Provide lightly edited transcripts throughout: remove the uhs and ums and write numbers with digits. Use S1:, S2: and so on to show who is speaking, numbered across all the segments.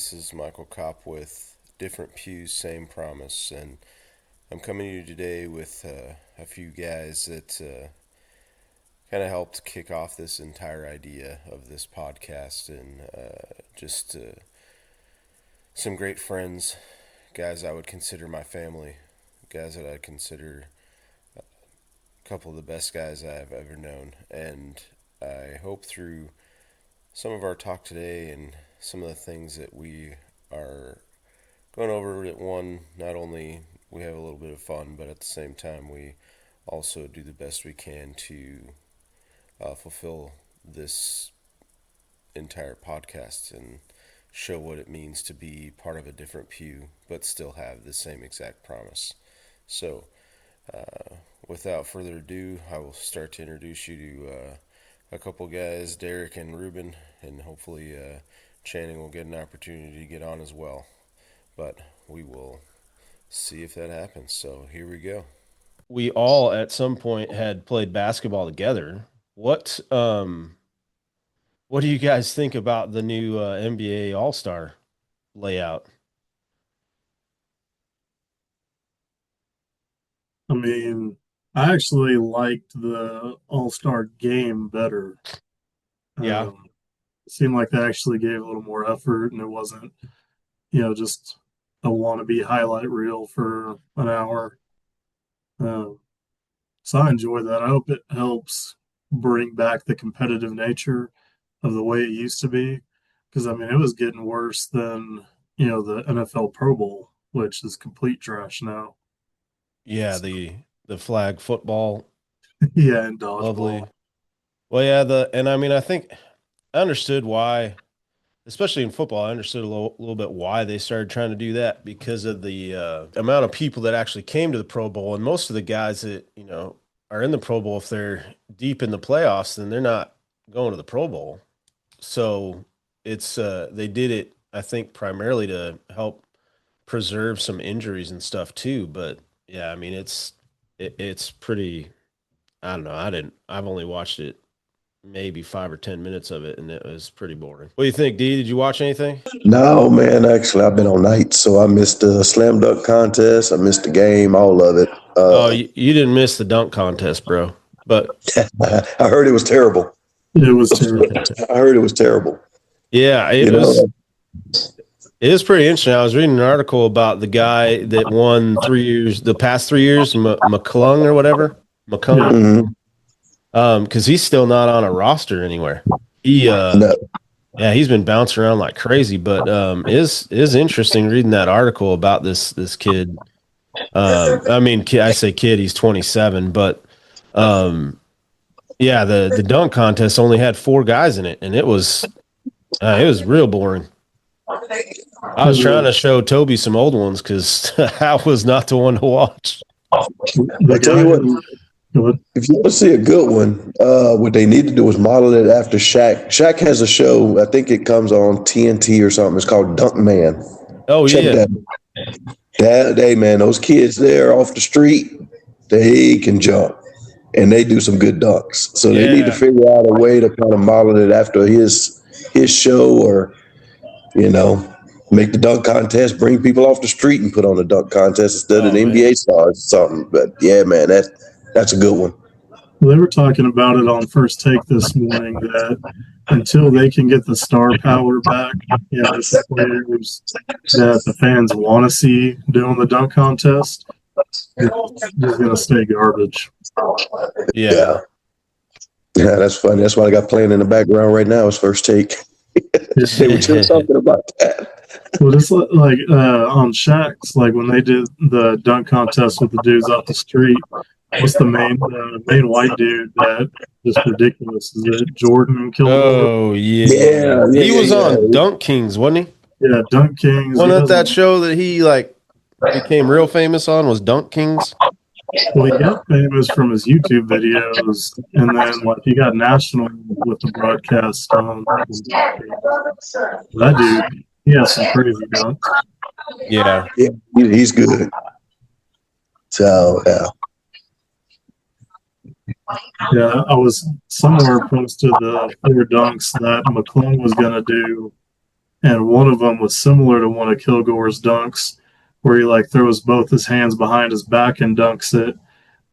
S1: This is Michael Kopp with Different Pews, Same Promise, and I'm coming to you today with a few guys that kind of helped kick off this entire idea of this podcast, and just some great friends, guys I would consider my family, guys that I consider a couple of the best guys I've ever known, and I hope through some of our talk today and some of the things that we are going over that one, not only we have a little bit of fun, but at the same time we also do the best we can to fulfill this entire podcast and show what it means to be part of a different pew, but still have the same exact promise. So, without further ado, I will start to introduce you to a couple guys, Derek and Ruben, and hopefully Channing will get an opportunity to get on as well. But we will see if that happens. So here we go.
S2: We all at some point had played basketball together. What do you guys think about the new NBA All-Star layout?
S3: I mean, I actually liked the All-Star game better.
S2: Yeah.
S3: It seemed like they actually gave a little more effort and it wasn't, just a wannabe highlight reel for an hour. So I enjoy that. I hope it helps bring back the competitive nature of the way it used to be. Because, I mean, it was getting worse than, the NFL Pro Bowl, which is complete trash now.
S2: Yeah, the flag football,
S3: Yeah, and
S2: lovely.
S3: dodgeball.
S2: Well, yeah, and I mean, I think I understood why, especially in football, I understood a little bit why they started trying to do that because of the amount of people that actually came to the Pro Bowl, and most of the guys that are in the Pro Bowl, if they're deep in the playoffs, then they're not going to the Pro Bowl. So it's they did it, I think, primarily to help preserve some injuries and stuff too. But yeah, I mean, it's pretty. I don't know. I've only watched it maybe 5 or 10 minutes of it, and it was pretty boring. What do you think, D? Did you watch anything?
S4: No, man. Actually, I've been on nights, so I missed the slam dunk contest. I missed the game, all of it.
S2: Oh, you didn't miss the dunk contest, bro. But
S4: I heard it was terrible.
S3: It was terrible.
S4: I heard it was terrible.
S2: yeah, it
S4: You
S2: was.
S4: know,
S2: It was pretty interesting. I was reading an article about the guy that won 3 years, the past 3 years, McClung or whatever, McClung,
S4: mhm.
S2: because he's still not on a roster anywhere. He,
S4: No,
S2: yeah, he's been bouncing around like crazy. But is interesting reading that article about this kid. I mean, I say kid, he's 27, but yeah, the dunk contest only had 4 guys in it, and it was real boring. I was trying to show Toby some old ones because I was not the one to watch.
S3: The
S4: I tell
S3: guy
S4: you what,
S3: who,
S4: if you want to see a good one, what they need to do is model it after Shaq. Shaq has a show, I think it comes on TNT or something. It's called Dunk Man.
S2: Oh
S4: Check
S2: yeah,
S4: that day, man. Those kids there off the street, they can jump and they do some good dunks. So they need to
S2: yeah,
S4: figure out a way to kind of model it after his show, or make the dunk contest, bring people off the street and put on a dunk contest instead of
S2: oh
S4: the
S2: man,
S4: NBA stars or something. But yeah, man, that's a good one.
S3: they were talking about it on First Take this morning that until they can get the star power back, the players that the fans want to see doing the dunk contest, it's just going to stay garbage.
S2: yeah,
S4: Yeah, that's funny. That's what I got playing in the background right now is First Take. They were just talking about that.
S3: Well, just like on Shaq's, like when they did the dunk contest with the dudes off the street, what's the main white dude that is ridiculous? Is it Jordan Kilgore?
S2: oh yeah.
S4: Yeah,
S2: He
S4: yeah,
S2: was
S4: yeah,
S2: on
S4: yeah.
S2: Dunk Kings, wasn't he?
S3: Yeah, Dunk Kings. He
S2: Wasn't it that
S3: doesn't.
S2: show that he like became real famous on was Dunk Kings?
S3: Well, he got famous from his YouTube videos, and then like he got national with the broadcast. That dude, he has some crazy dunks.
S2: Yeah,
S4: Yeah, he's good. So yeah,
S3: Yeah, I was somewhere posted the 4 dunks that McClung was gonna do, and one of them was similar to one of Kilgore's dunks, where he like throws both his hands behind his back and dunks it.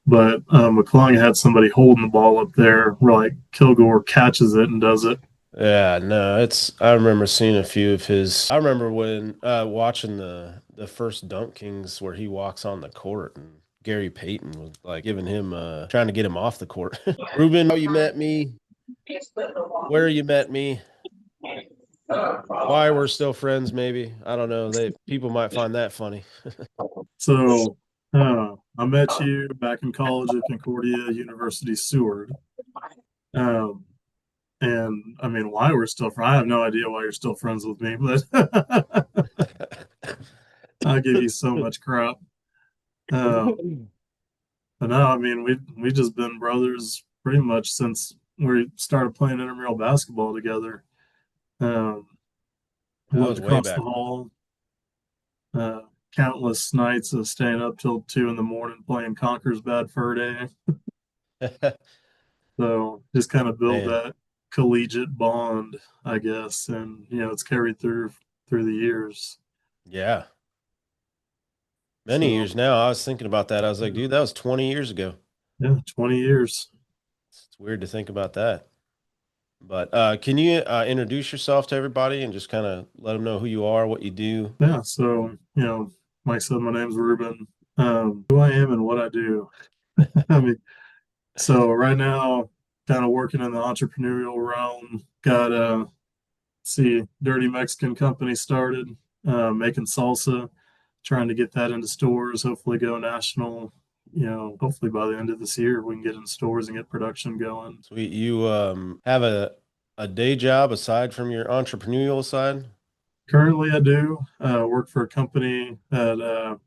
S3: But McClung had somebody holding the ball up there, where like Kilgore catches it and does it.
S2: Yeah, no, I remember seeing a few of his. I remember when watching the first Dunk Kings where he walks on the court and Gary Payton was like giving him trying to get him off the court. Ruben, how you met me, where you met me, why we're still friends, maybe. I don't know. People might find that funny.
S3: So I met you back in college at Concordia University, Seward. Um, and I mean, why we're still friends, I have no idea why you're still friends with me, but I give you so much crap. But no, I mean, we just been brothers pretty much since we started playing intramural basketball together. Um, we
S2: That
S3: lived
S2: was way
S3: across the
S2: back.
S3: hall. Uh, Countless nights of staying up till 2 in the morning playing Conker's Bad Fur Day. So just kind of build
S2: Man,
S3: that collegiate bond, I guess, and it's carried through the years.
S2: yeah. Many
S3: So
S2: years now. I was thinking about that. I was like, dude, that was 20 years ago.
S3: yeah, 20 years.
S2: It's weird to think about that. But can you introduce yourself to everybody and just kind of let them know who you are, what you do?
S3: Yeah, so like I said, my name's Ruben. Who I am and what I do. I mean, so right now, kind of working in the entrepreneurial realm. Got a Dirty Mexican company started, making salsa, trying to get that into stores, hopefully go national. Hopefully by the end of this year we can get in stores and get production going.
S2: Sweet. You have a day job aside from your entrepreneurial side?
S3: Currently, I do work for a company that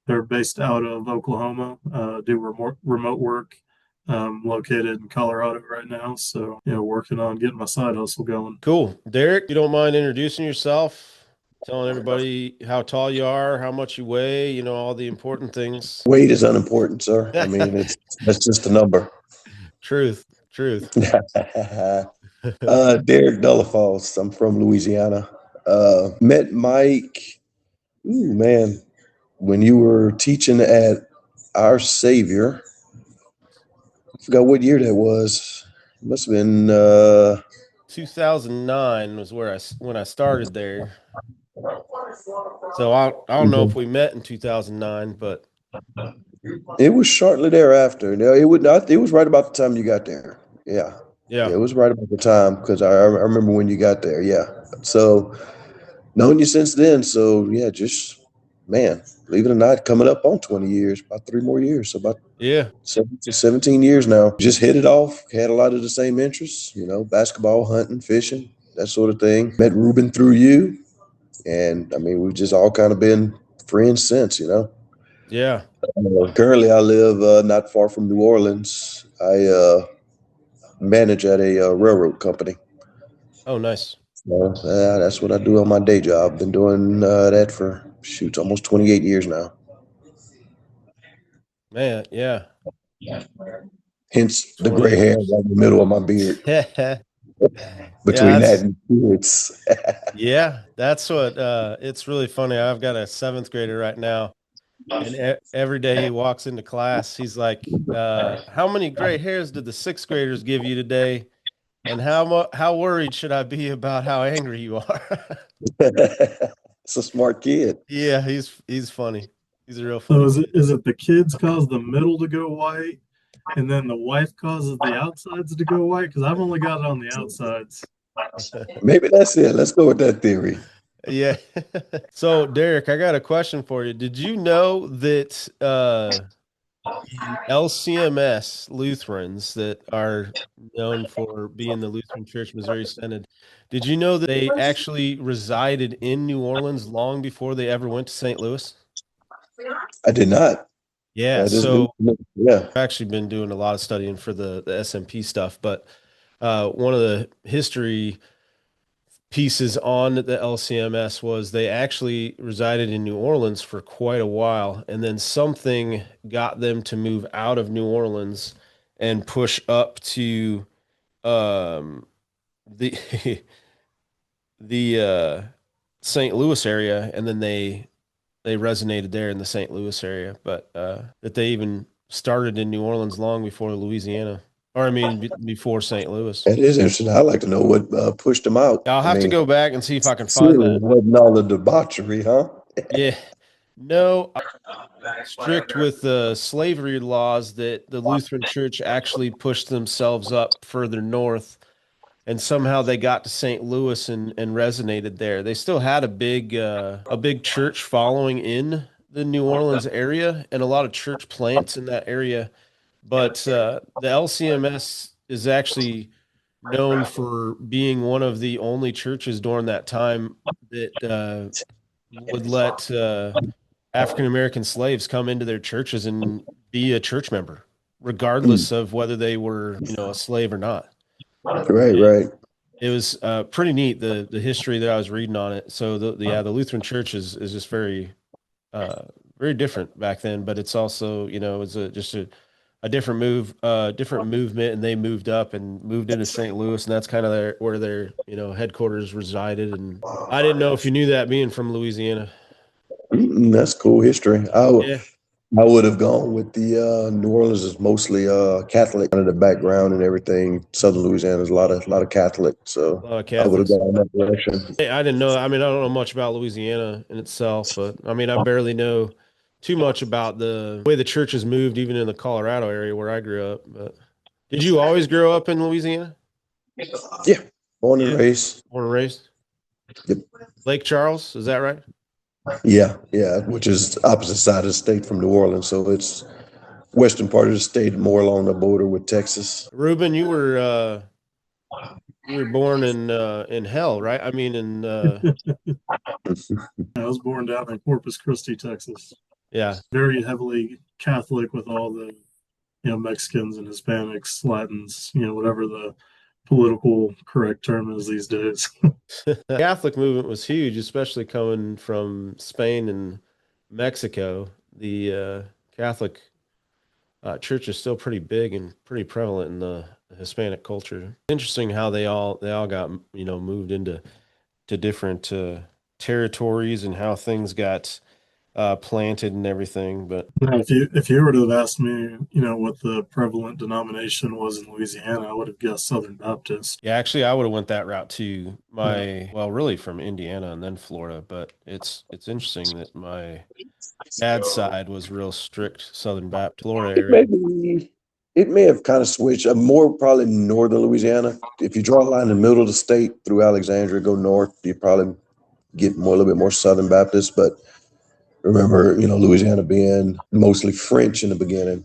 S3: they're based out of Oklahoma, do remote work. Located in Colorado right now, so working on getting my side hustle going.
S2: Cool. Derek, you don't mind introducing yourself, telling everybody how tall you are, how much you weigh, all the important things.
S4: Weight is unimportant, sir. I mean, that's just a number.
S2: Truth, truth.
S4: Derek Dullafalls. I'm from Louisiana. Met Mike. Ooh, man, when you were teaching at Our Savior, I forgot what year that was. It must have been
S2: 2009 was when I started there. So I don't know if we met in 2009, but
S4: it was shortly thereafter. No, it was right about the time you got there. Yeah.
S2: yeah.
S4: Yeah, it was right about the time because I remember when you got there. Yeah. So known you since then. So yeah, just man, believe it or not, coming up on 20 years, about 3 more years. So about
S2: Yeah.
S4: 17 years now. Just hit it off. Had a lot of the same interests, basketball, hunting, fishing, that sort of thing. Met Ruben through you. And I mean, we've just all kind of been friends since.
S2: Yeah.
S4: Currently, I live not far from New Orleans. I manage at a railroad company.
S2: Oh, nice.
S4: So, that's what I do on my day job. Been doing that for almost 28 years now.
S2: Man, yeah.
S4: Hence the
S2: 20
S4: gray hair
S2: years.
S4: right in the middle of my beard.
S2: Yeah,
S4: Between that and kids.
S2: yeah, that's what it's really funny. I've got a 7th grader right now, and every day he walks into class, he's like, how many gray hairs did the 6th graders give you today? And how worried should I be about how angry you are?
S4: It's a smart kid.
S2: Yeah, he's funny. He's a real
S3: So
S2: funny kid.
S3: is it the kids cause the middle to go white, and then the wife causes the outsides to go white? Because I've only got it on the outsides.
S4: Maybe that's it. Let's go with that theory.
S2: Yeah. So, Derek, I got a question for you. Did you know that the LCMS Lutherans that are known for being the Lutheran Church Missouri Synod, did you know that they actually resided in New Orleans long before they ever went to St. Louis?
S4: I did not.
S2: Yeah,
S4: That is
S2: so
S4: new. Yeah.
S2: I've actually been doing a lot of studying for the SMP stuff, but one of the history pieces on the LCMS was they actually resided in New Orleans for quite a while, and then something got them to move out of New Orleans and push up to the the St. Louis area, and then they resonated there in the St. Louis area, but that they even started in New Orleans long before Louisiana, or I mean, before St. Louis.
S4: It is interesting. I'd like to know what pushed them out.
S2: I'll
S4: I
S2: have to
S4: mean,
S2: go back and see if I can find
S4: surely it
S2: that.
S4: wasn't all the debauchery, huh?
S2: Yeah, no, strict with the slavery laws that the Lutheran Church actually pushed themselves up further north, and somehow they got to St. Louis and resonated there. They still had a big church following in the New Orleans area and a lot of church plants in that area. But the LCMS is actually known for being one of the only churches during that time that would let African American slaves come into their churches and be a church member,
S4: Mm,
S2: regardless of whether they were, a slave or not.
S4: right, right.
S2: It was pretty neat, the history that I was reading on it. So the Lutheran Church is just uh, very different back then, but it's also, it's a different movement, and they moved up and moved into St. Louis, and that's kind of where their headquarters resided. And I didn't know if you knew that, being from Louisiana.
S4: That's cool history.
S2: Yeah,
S4: I would have gone with the New Orleans is mostly Catholic, kind of the background and everything. Southern Louisiana is a lot of Catholic,
S2: a
S4: so
S2: lot of
S4: I would have
S2: Catholics.
S4: gone that direction.
S2: Hey, I didn't know. I mean, I don't know much about Louisiana in itself, but I mean, I barely know too much about the way the church has moved, even in the Colorado area where I grew up. But did you always grow up in Louisiana?
S4: Yeah, born and
S2: Yeah,
S4: raised.
S2: born and raised.
S4: Yep.
S2: Lake Charles, is that right?
S4: Yeah, yeah, which is opposite side of the state from New Orleans, so it's western part of the state, more along the border with Texas.
S2: Ruben, you were born in hell, right? I mean, in
S3: I was born down in Corpus Christi, Texas.
S2: yeah.
S3: Very heavily Catholic with all the, Mexicans and Hispanics, Latins, whatever the political correct term is these days.
S2: The Catholic movement was huge, especially coming from Spain and Mexico. The Catholic church is still pretty big and pretty prevalent in the Hispanic culture. Interesting how they all got moved into different territories, and how things got planted and everything. But
S3: Now, if you were to have asked me, what the prevalent denomination was in Louisiana, I would have guessed Southern Baptist.
S2: yeah, actually, I would have went that route too.
S3: Yeah.
S2: Well, really from Indiana and then Florida, but it's interesting that my dad's side was real strict Southern Baptist, Florida
S4: It
S2: area.
S4: may be, it may have kind of switched. More probably northern Louisiana. If you draw a line in the middle of the state through Alexandria, go north, you probably get more a little bit more Southern Baptist. But remember, Louisiana being mostly French in the beginning.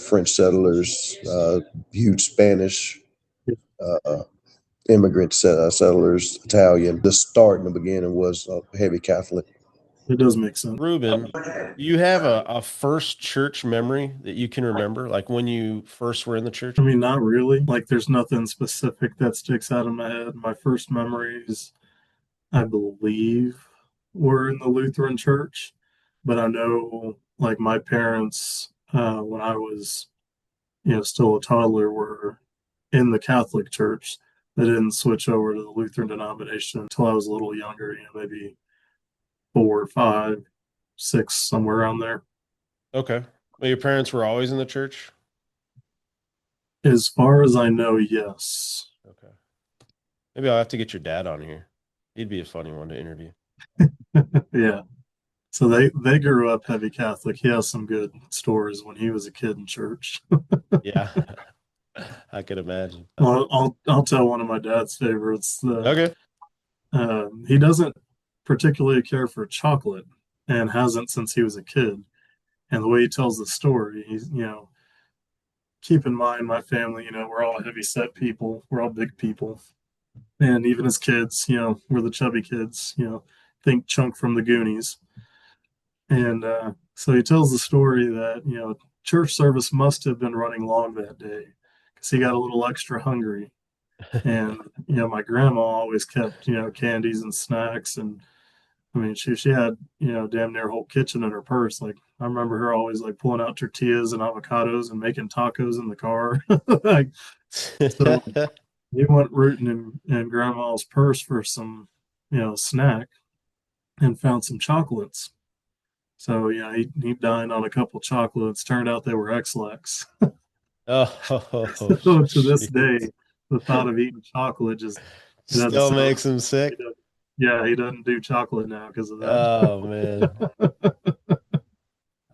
S4: French settlers, huge Spanish uh, immigrant settlers, Italian. The start in the beginning was heavy Catholic.
S3: It does make sense.
S2: Ruben, do you have a first church memory that you can remember, like when you first were in the church?
S3: I mean, not really. Like, there's nothing specific that sticks out of my head. My first memories, I believe, were in the Lutheran Church, but I know, like, my parents, when I was, still a toddler, were in the Catholic Church. They didn't switch over to the Lutheran denomination until I was a little younger, maybe 4, 5, 6, somewhere around there.
S2: Okay. Well, your parents were always in the church?
S3: As far as I know, yes.
S2: Okay. Maybe I'll have to get your dad on here. He'd be a funny one to interview.
S3: Yeah. So they grew up heavy Catholic. He has some good stories when he was a kid in church.
S2: Yeah. I could imagine.
S3: Well, I'll tell one of my dad's favorites.
S2: Okay.
S3: He doesn't particularly care for chocolate and hasn't since he was a kid. And the way he tells the story, he's, keep in mind my family, we're all heavy set people, we're all big people. And even as kids, we're the chubby kids, think Chunk from the Goonies. And so he tells the story that, church service must have been running long that day because he got a little extra hungry. And, my grandma always kept, candies and snacks. And I mean, she had, damn near a whole kitchen in her purse. Like, I remember her always like pulling out tortillas and avocados and making tacos in the car. Like, so he went rooting in grandma's purse for some, snack. and found some chocolates. So yeah, he dined on a couple chocolates. Turned out they were X-Lax.
S2: Oh,
S3: So to this day,
S2: jeez.
S3: the thought of eating chocolate just it doesn't
S2: Still
S3: sound
S2: makes him
S3: he
S2: sick.
S3: doesn't, yeah, he doesn't do chocolate now because of
S2: Oh man.
S3: that.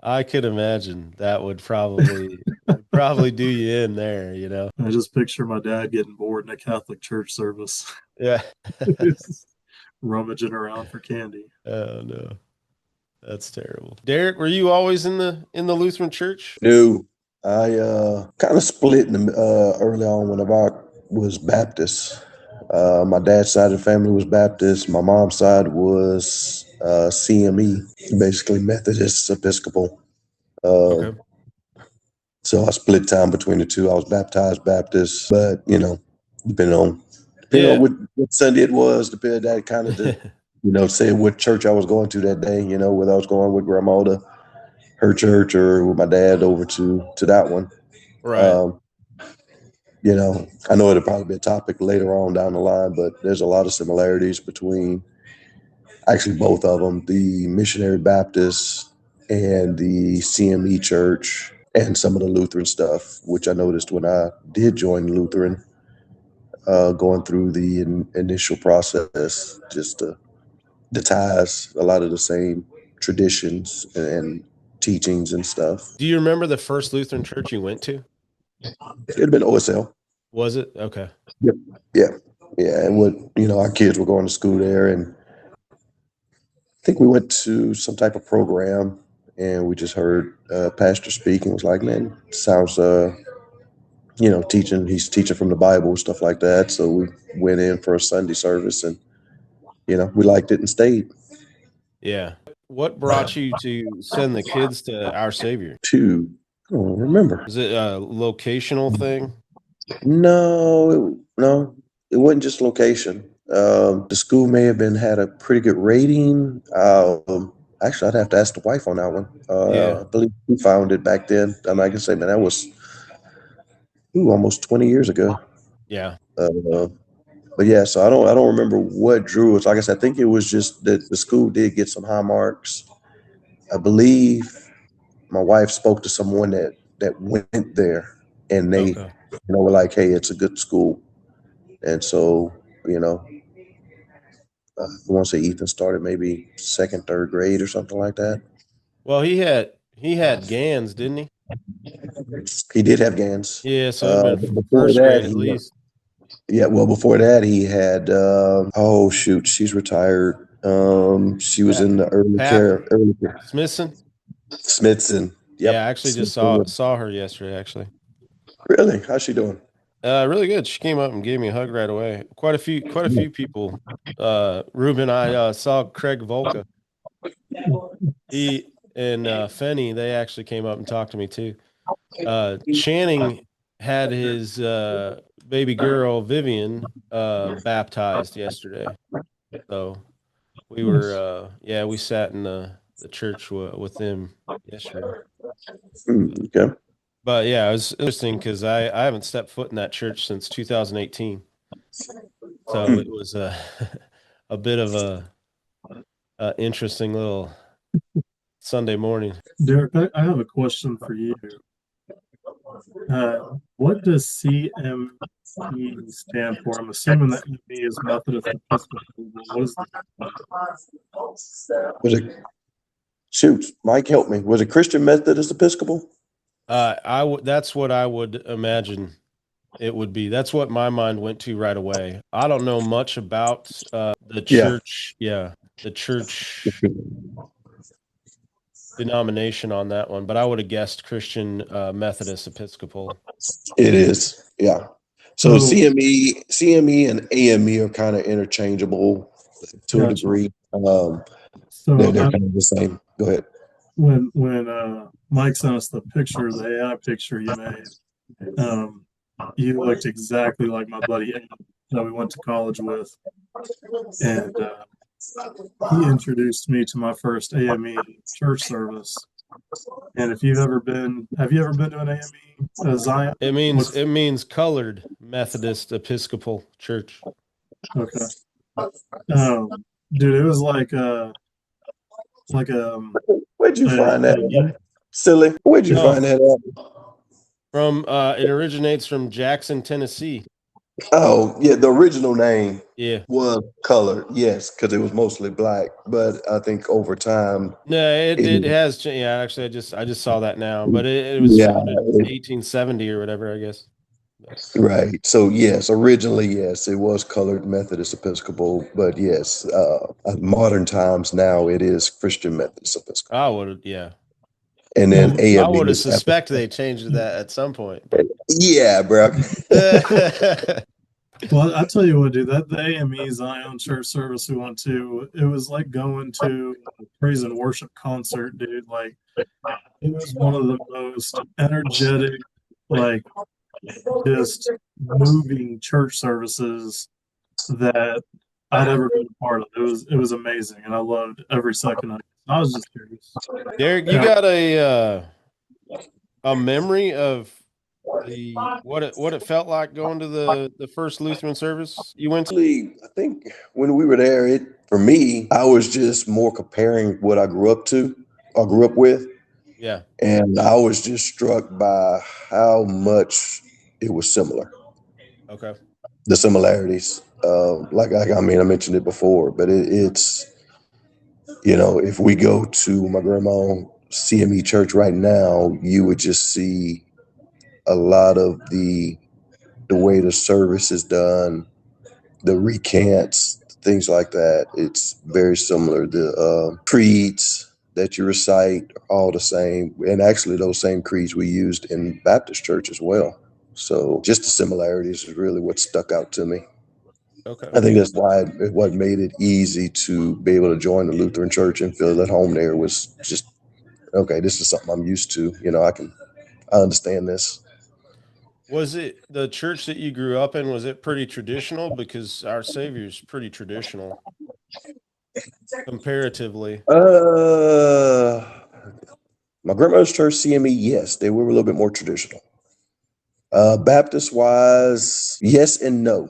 S2: I could imagine that would probably do you in there, you know.
S3: I just picture my dad getting bored in a Catholic church service,
S2: Yeah.
S3: rummaging around for candy.
S2: Oh no. That's terrible. Derek, were you always in the Lutheran Church?
S4: No, I kind of split in the, early on whenever I was Baptist. My dad's side of the family was Baptist. My mom's side was CME, basically Methodist Episcopal. Uh,
S2: Okay.
S4: so I split time between the two. I was baptized Baptist, but depending on
S2: Yeah.
S4: what Sunday it was, depending that kind of say what church I was going to that day. Whether I was going with grandma to her church or with my dad over to that one.
S2: Right.
S4: Um, I know it'll probably be a topic later on down the line, but there's a lot of similarities between actually both of them, the Missionary Baptists and the CME Church, and some of the Lutheran stuff, which I noticed when I did join Lutheran, going through the initial process, just the ties, a lot of the same traditions and teachings and stuff.
S2: Do you remember the first Lutheran church you went to?
S4: It'd have been OSL.
S2: Was it? Okay.
S4: Yep. Yeah. Yeah. And our kids were going to school there, and I think we went to some type of program, and we just heard pastor speak and was like, man, sounds, he's teaching from the Bible, stuff like that. So we went in for a Sunday service, and, we liked it and stayed.
S2: Yeah. What brought you to send the kids to Our Savior?
S4: I don't remember.
S2: Is it a locational thing?
S4: No, it wasn't just location. The school may have had a pretty good rating. Actually, I'd have to ask the wife on that one.
S2: Yeah.
S4: I believe we found it back then. I can say, man, that was almost 20 years ago.
S2: Yeah.
S4: But yeah, so I don't remember what drew us. Like I said, I think it was just that the school did get some high marks. I believe my wife spoke to someone that went there, and they,
S2: Okay.
S4: were like, hey, it's a good school. And so, I want to say Ethan started maybe second, third grade or something like that.
S2: Well, he had GANs, didn't he?
S4: He did have GANs.
S2: Yeah, so it'd been
S4: Before
S2: first
S4: that,
S2: grade at least.
S4: before that, he had, oh shoot, she's retired. She was in the early
S2: Patton.
S4: care.
S2: Smithson?
S4: Smithson. Yep.
S2: Yeah, I actually just
S4: Smithson.
S2: saw her yesterday, actually.
S4: Really? How's she doing?
S2: Really good. She came up and gave me a hug right away. Quite a few people. Ruben, I saw Craig Volka. He and Fenny, they actually came up and talked to me too. Channing had his baby girl Vivian baptized yesterday. So we were we sat in the church with them yesterday.
S4: Okay.
S2: But yeah, it was interesting because I haven't stepped foot in that church since 2018. So it was a bit of a interesting little Sunday morning.
S3: Derek, I have a question for you. What does CME stand for? I'm assuming that ME is Methodist Episcopal. What is
S4: Was it, shoot, Mike, help me. Was it Christian Methodist Episcopal?
S2: That's what I would imagine it would be. That's what my mind went to right away. I don't know much about the church. Yeah, the church denomination on that one, but I would have guessed Christian Methodist Episcopal.
S4: It is. Yeah. So CME and AME are kind of interchangeable to a degree.
S3: So
S4: they're kind of the same. Go ahead.
S3: When Mike sent us the picture, the AI picture you made, you looked exactly like my buddy that we went to college with, and he introduced me to my first AME church service. And have you ever been to an AME Zion?
S2: It means Colored Methodist Episcopal Church.
S3: Okay. Dude, it was like It's like
S4: Where'd you find
S3: a
S4: that? Silly. Where'd you
S2: Oh,
S4: find that at?
S2: from it originates from Jackson, Tennessee.
S4: Oh, yeah, the original name
S2: Yeah.
S4: was colored, yes, because it was mostly black. But I think over time,
S2: No, it
S4: it,
S2: has changed. Yeah, actually, I just saw that now, but it was
S4: yeah,
S2: founded 1870 or whatever, I guess.
S4: right. So yes, originally, yes, it was colored Methodist Episcopal, but yes, modern times now it is Christian Methodist Episcopal,
S2: I would, yeah.
S4: and then
S3: well,
S2: I
S4: AME
S2: would have
S4: is
S2: suspect they changed that at some point, but
S4: yeah, bro.
S3: well, I tell you what, dude, that the AME Zion Church service we went to, it was like going to a praise and worship concert, dude. Like it was one of the most energetic, like just moving church services that I'd ever been a part of. It was amazing, and I loved every second of it. I was just curious.
S2: Derek, you
S3: Yeah.
S2: got a memory of the what it felt like going to the first Lutheran service you went to?
S4: I think when we were there, it for me, I was just more comparing what I grew up to or grew up with.
S2: Yeah.
S4: And I was just struck by how much it was similar,
S2: Okay.
S4: the similarities. I mean, I mentioned it before, but it's, if we go to my grandma CME church right now, you would just see a lot of the way the service is done, the recants, things like that. It's very similar. The creeds that you recite are all the same, and actually those same creeds we used in Baptist church as well. So just the similarities is really what stuck out to me.
S2: Okay.
S4: I think that's why what made it easy to be able to join the Lutheran Church and feel at home there was just okay. This is something I'm used to. I understand this.
S2: Was it the church that you grew up in? Was it pretty traditional? Because our Savior's pretty traditional comparatively.
S4: Uh, my grandmother's church, CME, yes, they were a little bit more traditional. Baptist wise, yes and no.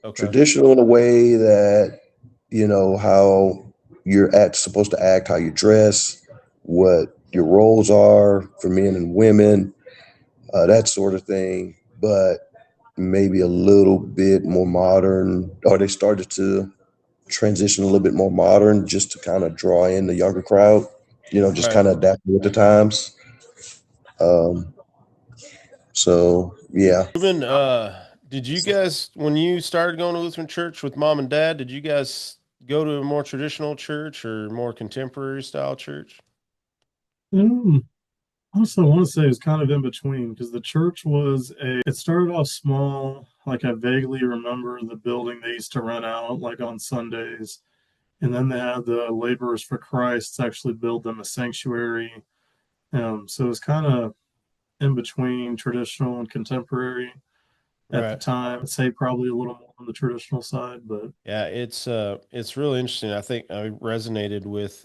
S2: Okay.
S4: Traditional in a way that how you're supposed to act, how you dress, what your roles are for men and women, that sort of thing. But maybe a little bit more modern, or they started to transition a little bit more modern just to kind of draw in the younger crowd. Just
S2: Right.
S4: kind of adapting with the times. Um, so yeah.
S2: Ruben, did you guys, when you started going to Lutheran church with mom and dad, did you guys go to a more traditional church or more contemporary style church?
S3: Um, Honestly, I want to say it was kind of in between because the church it started off small. Like I vaguely remember the building they used to rent out like on Sundays. And then they had the Laborers for Christ to actually build them a sanctuary. So it was kind of in between traditional and contemporary at the
S2: Right.
S3: time. I'd say probably a little more on the traditional side, but
S2: Yeah, it's really interesting. I think I resonated with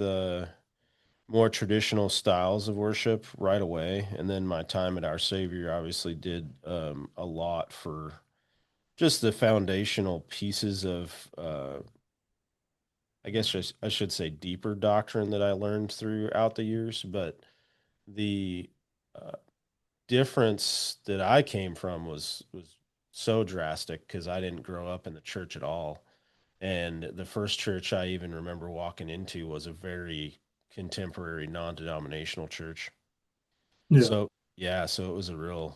S2: more traditional styles of worship right away, and then my time at Our Savior obviously did a lot for just the foundational pieces of I guess I should say deeper doctrine that I learned throughout the years, but the uh, difference that I came from was so drastic because I didn't grow up in the church at all. And the first church I even remember walking into was a very contemporary, non-denominational church.
S3: yeah.
S2: So yeah, so it was a real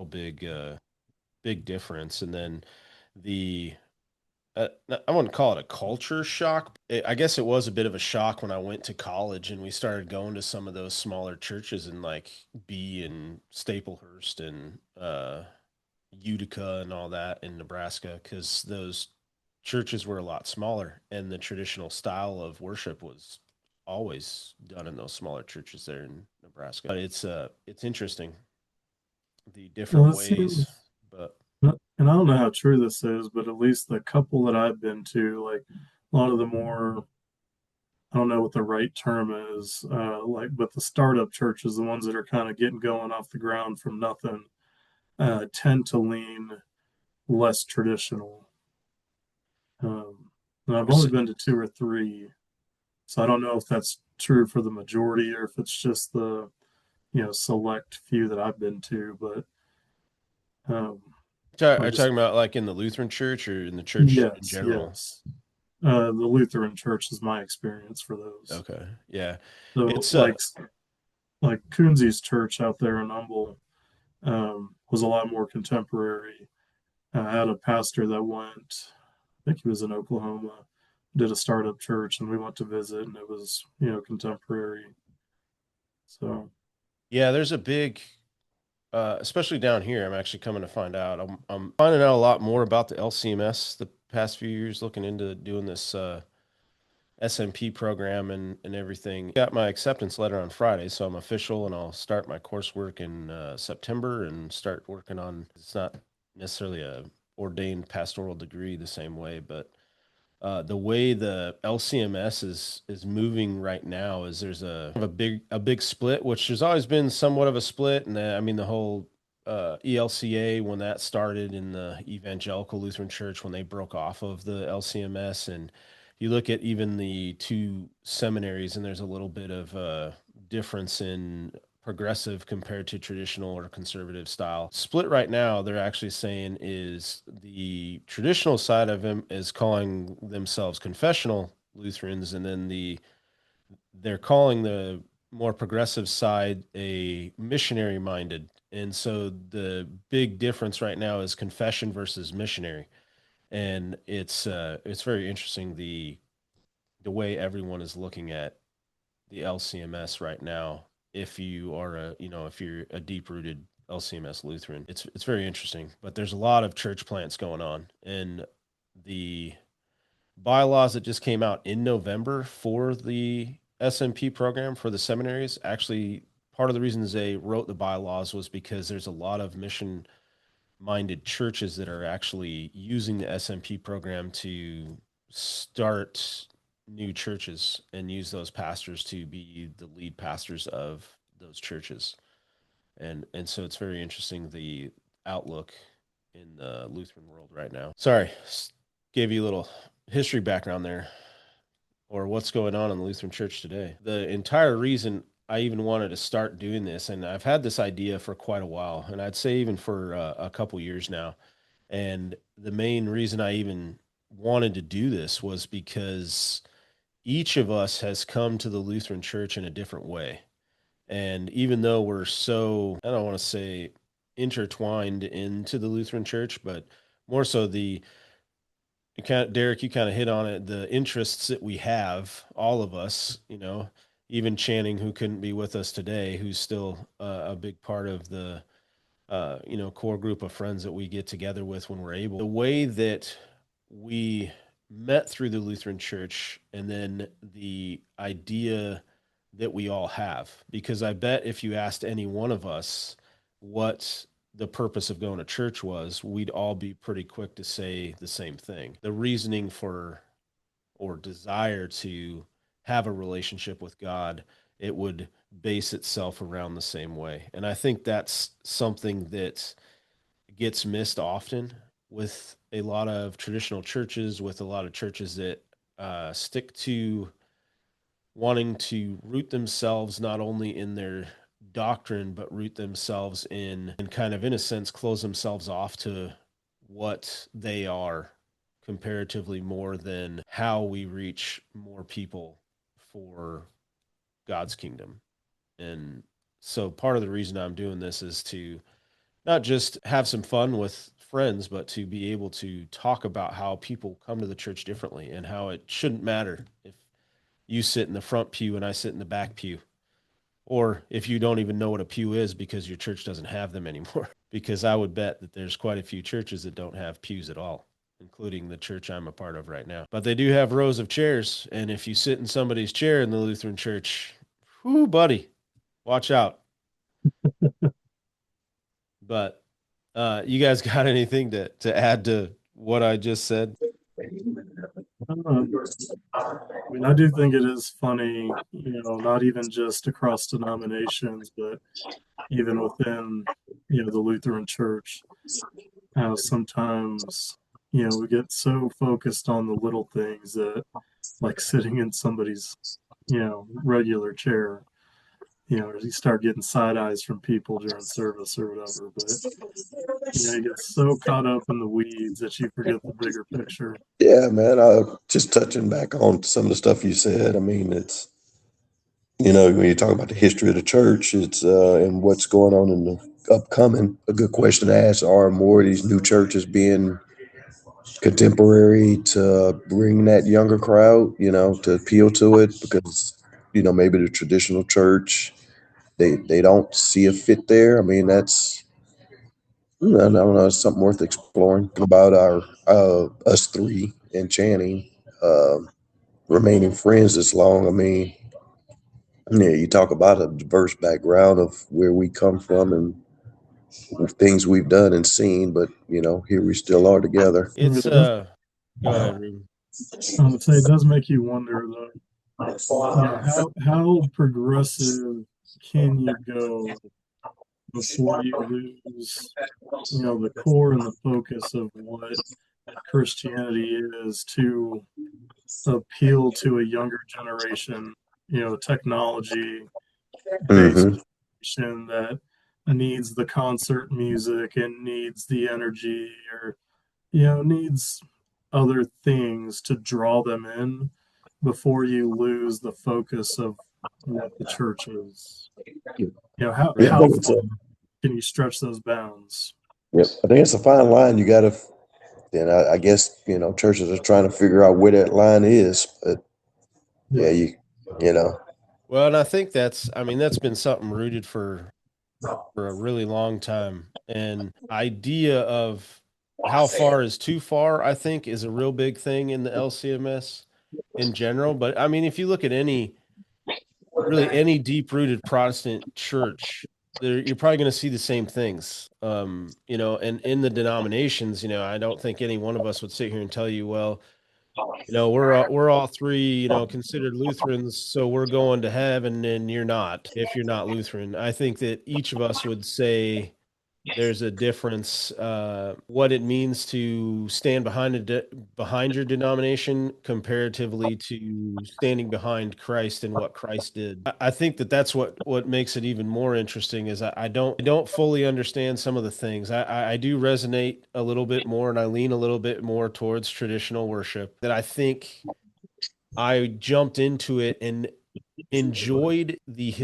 S2: big difference. And then the I wouldn't call it a culture shock. I guess it was a bit of a shock when I went to college and we started going to some of those smaller churches in like B and Staplehurst and Utica and all that in Nebraska because those churches were a lot smaller and the traditional style of worship was always done in those smaller churches there in Nebraska. But it's interesting the
S3: Well,
S2: different
S3: it
S2: ways,
S3: seems,
S2: but
S3: and I don't know how true this is, but at least the couple that I've been to, like a lot of the more, I don't know what the right term is, but the startup churches, the ones that are kind of getting going off the ground from nothing, tend to lean less traditional. And I've only been to two or three. So I don't know if that's true for the majority or if it's just the, select few that I've been to, but um,
S2: Are
S3: like
S2: you
S3: I said,
S2: talking about like in the Lutheran Church or in the church in
S3: yes,
S2: general?
S3: yes. The Lutheran Church is my experience for those.
S2: Okay. Yeah.
S3: So
S2: It's
S3: like Coonsy's church out there in Humble was a lot more contemporary. I had a pastor that went, I think he was in Oklahoma, did a startup church, and we went to visit, and it was, contemporary. So,
S2: yeah, there's a big especially down here. I'm actually coming to find out. I'm finding out a lot more about the LCMS the past few years, looking into doing this SMP program and everything. Got my acceptance letter on Friday, so I'm official, and I'll start my coursework in September and start working on. It's not necessarily a ordained pastoral degree the same way, but the way the LCMS is moving right now is there's a big split, which there's always been somewhat of a split, and I mean the whole ELCA when that started in the Evangelical Lutheran Church when they broke off of the LCMS, and you look at even the two seminaries, and there's a little bit of a difference in progressive compared to traditional or conservative style. Split right now, they're actually saying is the traditional side of him is calling themselves confessional Lutherans, and then they're calling the more progressive side a missionary minded. And so the big difference right now is confession versus missionary. And it's very interesting the way everyone is looking at the LCMS right now. If you are if you're a deep rooted LCMS Lutheran, it's very interesting. But there's a lot of church plants going on, and the bylaws that just came out in November for the SMP program for the seminaries. Actually, part of the reasons they wrote the bylaws was because there's a lot of mission minded churches that are actually using the SMP program to start new churches and use those pastors to be the lead pastors of those churches. And so it's very interesting the outlook in the Lutheran world right now. Sorry, gave you a little history background there or what's going on in the Lutheran Church today. The entire reason I even wanted to start doing this, and I've had this idea for quite a while, and I'd say even for a couple years now. And the main reason I even wanted to do this was because each of us has come to the Lutheran Church in a different way. And even though we're so, I don't want to say intertwined into the Lutheran Church, but more so Derek, you kind of hit on it. The interests that we have, all of us, even Channing, who couldn't be with us today, who's still a big part of the, core group of friends that we get together with when we're able. The way that we met through the Lutheran Church, and then the idea that we all have, because I bet if you asked any one of us what the purpose of going to church was, we'd all be pretty quick to say the same thing. The reasoning for or desire to have a relationship with God, it would base itself around the same way. And I think that's something that gets missed often with a lot of traditional churches, with a lot of churches that stick to wanting to root themselves not only in their doctrine, but root themselves in and kind of, in a sense, close themselves off to what they are comparatively more than how we reach more people for God's kingdom. And so part of the reason I'm doing this is to not just have some fun with friends, but to be able to talk about how people come to the church differently and how it shouldn't matter if you sit in the front pew and I sit in the back pew. Or if you don't even know what a pew is because your church doesn't have them anymore. Because I would bet that there's quite a few churches that don't have pews at all, including the church I'm a part of right now. But they do have rows of chairs. And if you sit in somebody's chair in the Lutheran church, whoo, buddy, watch out. But you guys got anything to add to what I just said?
S3: I mean, I do think it is funny, not even just across denominations, but even within, the Lutheran Church, sometimes, we get so focused on the little things that, like sitting in somebody's, regular chair, you start getting side eyes from people during service or whatever. But, you get so caught up in the weeds that you forget the bigger picture.
S4: Yeah, man. Just touching back on some of the stuff you said. I mean, it's when you talk about the history of the church, it's and what's going on in the upcoming. A good question to ask: are more of these new churches being contemporary to bring that younger crowd? To appeal to it because maybe the traditional church they don't see a fit there. I mean, I don't know. It's something worth exploring about our us three and Channing remaining friends this long. I mean, yeah, you talk about a diverse background of where we come from and things we've done and seen, but here we still are together.
S2: It's
S3: It does,
S2: go ahead, Ruben.
S3: I would say it does make you wonder, though, how progressive can you go before you lose, the core and the focus of what Christianity is to appeal to a younger generation, technology based
S4: Hmm.
S3: generation that needs the concert music and needs the energy or, needs other things to draw them in before you lose the focus of what the church is.
S4: Yeah, I
S3: How
S2: Right.
S4: think
S3: far
S4: it's a
S3: can you stretch those bounds?
S4: Yep. I think it's a fine line. You got to, and I guess churches are trying to figure out where that line is. But yeah,
S3: Yeah.
S4: you know,
S2: Well, and I think that's been something rooted for a really long time. And idea of how far is too far, I think, is a real big thing in the LCMS in general. But I mean, if you look at any deep rooted Protestant church, you're probably going to see the same things. And in the denominations, I don't think any one of us would sit here and tell you, well, we're all three, considered Lutherans, so we're going to heaven, and you're not if you're not Lutheran. I think that each of us would say there's a difference what it means to stand behind your denomination comparatively to standing behind Christ and what Christ did. I think that that's what makes it even more interesting is I don't fully understand some of the things. I do resonate a little bit more and I lean a little bit more towards traditional worship that I think I jumped into it and enjoyed the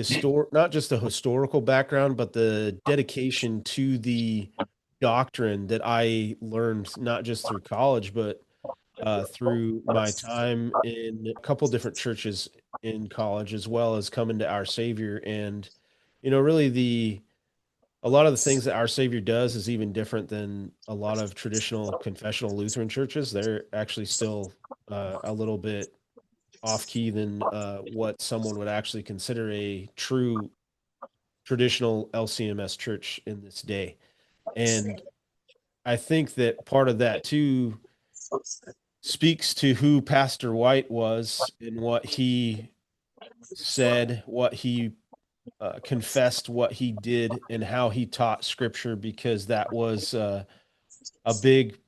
S2: not just the historical background, but the dedication to the doctrine that I learned not just through college, but through my time in a couple different churches in college, as well as coming to our Savior. And, really a lot of the things that our Savior does is even different than a lot of traditional confessional Lutheran churches. They're actually still a little bit off key than what someone would actually consider a true traditional LCMS church in this day. And I think that part of that too speaks to who Pastor White was and what he said, what he confessed, what he did, and how he taught scripture, because that was a big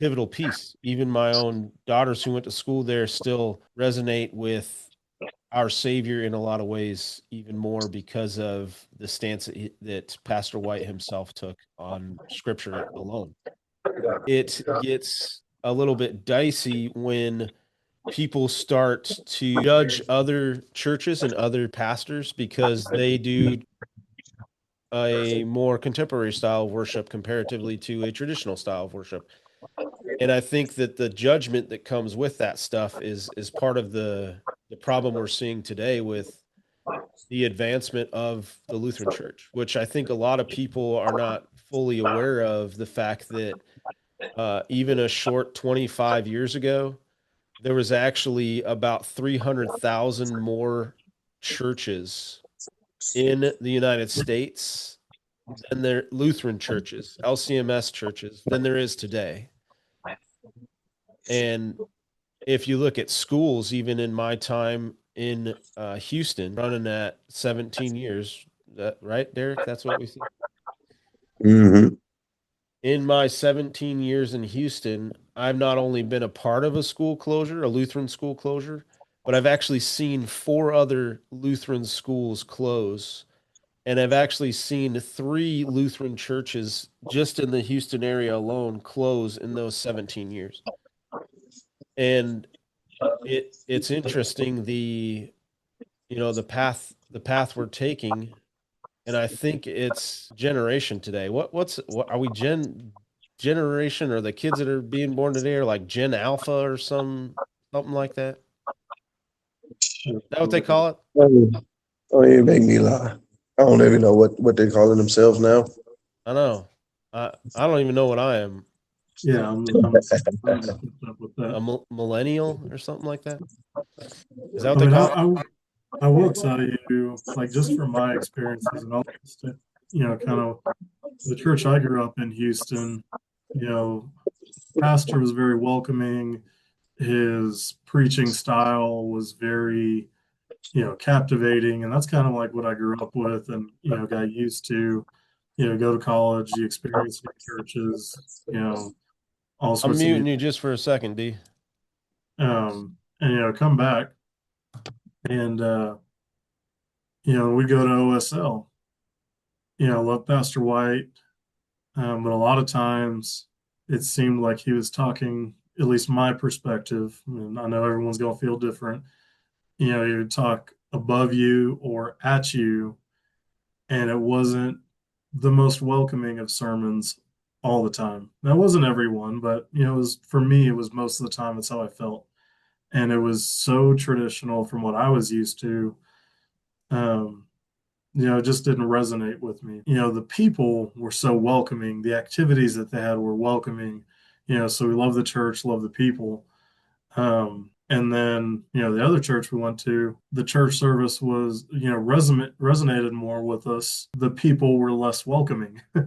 S2: pivotal piece. Even my own daughters who went to school there still resonate with our Savior in a lot of ways, even more because of the stance that Pastor White himself took on Scripture alone. It gets a little bit dicey when people start to judge other churches and other pastors because they do a more contemporary style of worship comparatively to a traditional style of worship. And I think that the judgment that comes with that stuff is part of the problem we're seeing today with the advancement of the Lutheran Church, which I think a lot of people are not fully aware of the fact that even a short 25 years ago, there was actually about 300,000 more churches in the United States than there Lutheran churches, LCMS churches, than there is today. And if you look at schools, even in my time in Houston, running at 17 years, right, Derek? That's what we see.
S4: hmm
S2: In my 17 years in Houston, I've not only been a part of a school closure, a Lutheran school closure, but I've actually seen 4 other Lutheran schools close. And I've actually seen 3 Lutheran churches just in the Houston area alone close in those 17 years. And it's interesting the path we're taking, and I think it's generation today. What are we generation, or the kids that are being born today are like Gen Alpha or something like that? Is that what they call it?
S4: Oh, you make me lie. I don't even know what they're calling themselves now.
S2: I know. I don't even know what I am.
S3: Yeah, I'm not kept up with
S2: A
S3: that.
S2: millennial or something like that. Is that what
S3: I
S2: they
S3: mean,
S2: call it?
S3: I will tell you, like just from my experiences and all, kind of the church I grew up in Houston, you know, pastor was very welcoming. His preaching style was very, captivating, and that's kind of like what I grew up with, and got used to. Go to college, the experience in churches, all
S2: I'm
S3: sorts of
S2: muting
S3: music,
S2: you just for a second, D.
S3: and come back and we go to OSL. Love Pastor White, but a lot of times it seemed like he was talking, at least my perspective, and I know everyone's going to feel different. He would talk above you or at you, and it wasn't the most welcoming of sermons all the time. That wasn't everyone, but it was for me, it was most of the time, it's how I felt. And it was so traditional from what I was used to. Um, it just didn't resonate with me. The people were so welcoming, the activities that they had were welcoming, so we love the church, love the people. And then, the other church we went to, the church service was, resonated more with us. The people were less welcoming, so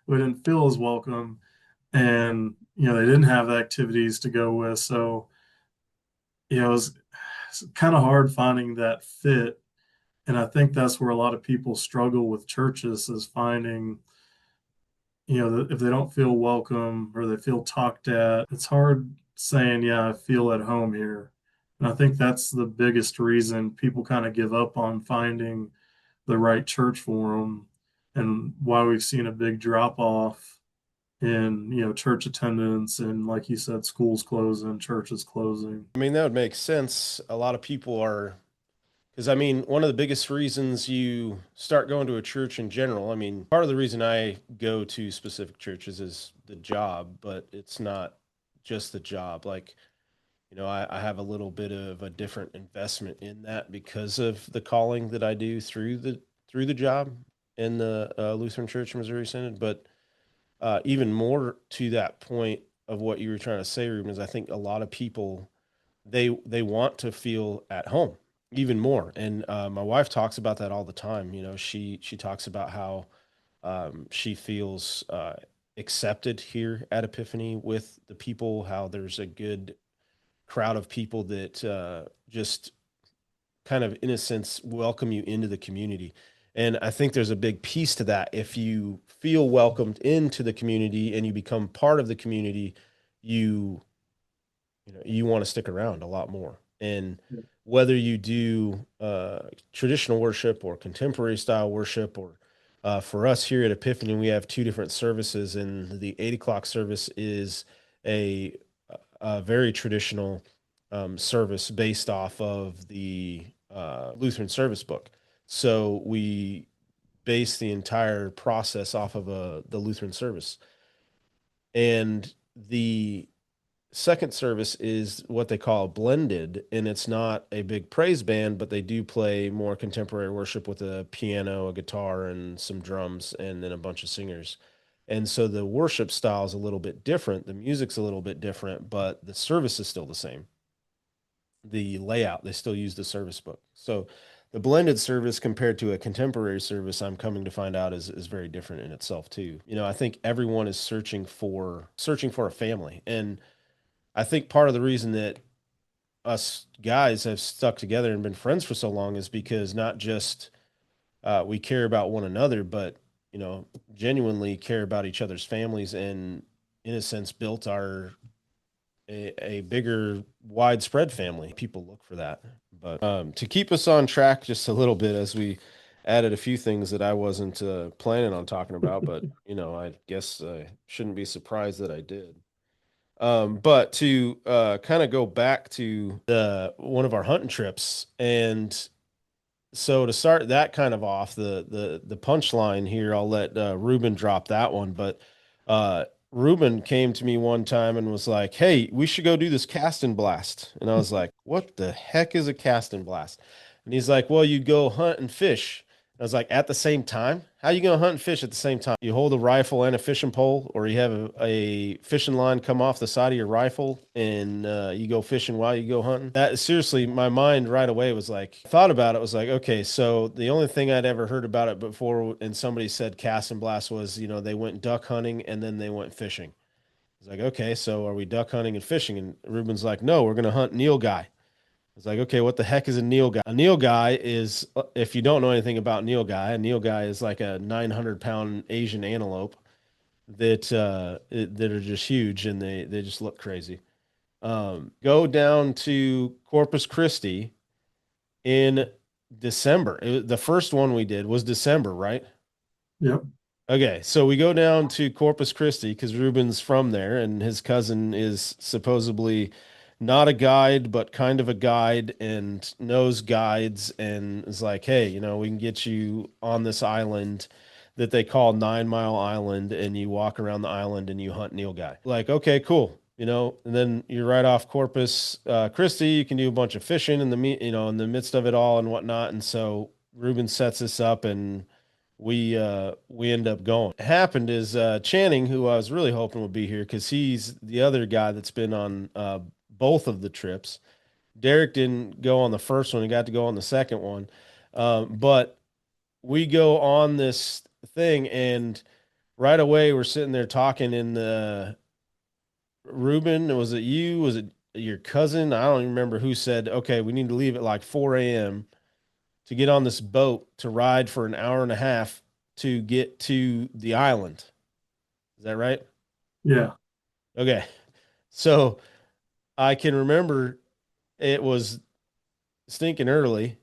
S3: we didn't feel as welcome. And, they didn't have activities to go with. So, it was kind of hard finding that fit. And I think that's where a lot of people struggle with churches is finding, if they don't feel welcome or they feel talked at, it's hard saying, yeah, I feel at home here. And I think that's the biggest reason people kind of give up on finding the right church for them and why we've seen a big drop off in, church attendance and, like you said, schools closing, churches closing.
S2: I mean, that would make sense. A lot of people are, because I mean, one of the biggest reasons you start going to a church in general, I mean, part of the reason I go to specific churches is the job, but it's not just the job. Like, I have a little bit of a different investment in that because of the calling that I do through the job in the Lutheran Church Missouri Synod. But even more to that point of what you were trying to say, Ruben, is I think a lot of people they want to feel at home even more, and my wife talks about that all the time. She talks about how she feels accepted here at Epiphany with the people, how there's a good crowd of people that just kind of, in a sense, welcome you into the community. And I think there's a big piece to that. If you feel welcomed into the community and you become part of the community, you you want to stick around a lot more. And whether you do traditional worship or contemporary style worship, or for us here at Epiphany, we have 2 different services, and the 8 o'clock service is a, a very traditional service based off of the Lutheran service book. So we base the entire process off of the Lutheran service. And the second service is what they call blended, and it's not a big praise band, but they do play more contemporary worship with a piano, a guitar, and some drums, and then a bunch of singers. And so the worship style is a little bit different. The music's a little bit different, but the service is still the same. The layout, they still use the service book. So the blended service compared to a contemporary service, I'm coming to find out is very different in itself too. I think everyone is searching for a family. And I think part of the reason that us guys have stuck together and been friends for so long is because not just we care about one another, but genuinely care about each other's families and, in a sense, built a bigger, widespread family. People look for that. But to keep us on track just a little bit, as we added a few things that I wasn't planning on talking about, but I guess I shouldn't be surprised that I did. But to kind of go back to the one of our hunting trips, and so to start that kind of off, the punchline here, I'll let Ruben drop that one. But uh, Ruben came to me one time and was like, "Hey, we should go do this cast and blast." And I was like, "What the heck is a cast and blast?" And he's like, "Well, you go hunt and fish." I was like, "At the same time? How you gonna hunt and fish at the same time? You hold a rifle and a fishing pole, or you have a fishing line come off the side of your rifle, and you go fishing while you go hunting?" That seriously, my mind right away was like, thought about it, was like, okay, so the only thing I'd ever heard about it before, and somebody said cast and blast, was they went duck hunting and then they went fishing. It's like, okay, so are we duck hunting and fishing? And Ruben's like, no, we're gonna hunt nilgai. It's like, okay, what the heck is a nilgai? A nilgai is, if you don't know anything about nilgai, a nilgai is like a 900-pound Asian antelope that are just huge, and they just look crazy. Go down to Corpus Christi in December. The first one we did was December, right?
S3: Yep.
S2: Okay, so we go down to Corpus Christi because Ruben's from there, and his cousin is supposedly not a guide, but kind of a guide and knows guides, and is like, hey, we can get you on this island that they call 9 Mile Island, and you walk around the island and you hunt nilgai. Like, okay, cool. And then you're right off Corpus Christi. You can do a bunch of fishing in the midst of it all and whatnot. And so Ruben sets us up, and we end up going. What happened is Channing, who I was really hoping would be here because he's the other guy that's been on both of the trips. Derek didn't go on the first one; he got to go on the second one. But we go on this thing, and right away we're sitting there talking in the Ruben. Was it you? Was it your cousin? I don't even remember who said, "Okay, we need to leave at like 4 a.m. to get on this boat to ride for an hour and a half to get to the island." Is that right?
S3: Yeah.
S2: Okay. So I can remember it was stinking early,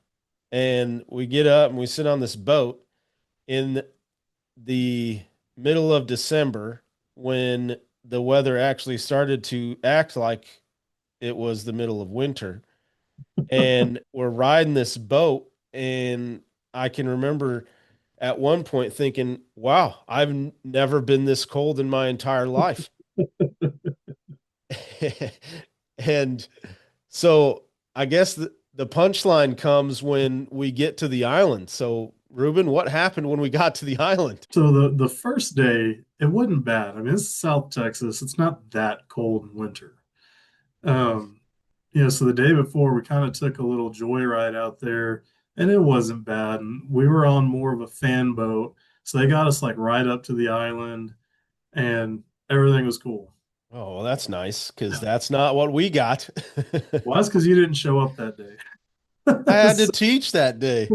S2: and we get up and we sit on this boat in the middle of December when the weather actually started to act like it was the middle of winter. And we're riding this boat, and I can remember at one point thinking, wow, I've never been this cold in my entire life. And so I guess the punchline comes when we get to the island. So, Ruben, what happened when we got to the island?
S3: So the first day, it wasn't bad. I mean, it's South Texas. It's not that cold in winter. Um, so the day before, we kind of took a little joyride out there, and it wasn't bad. And we were on more of a fan boat, so they got us like right up to the island, and everything was cool.
S2: Oh, well, that's nice because that's not what we got.
S3: Well, that's because you didn't show up that day.
S2: I had to
S3: So,
S2: teach that day.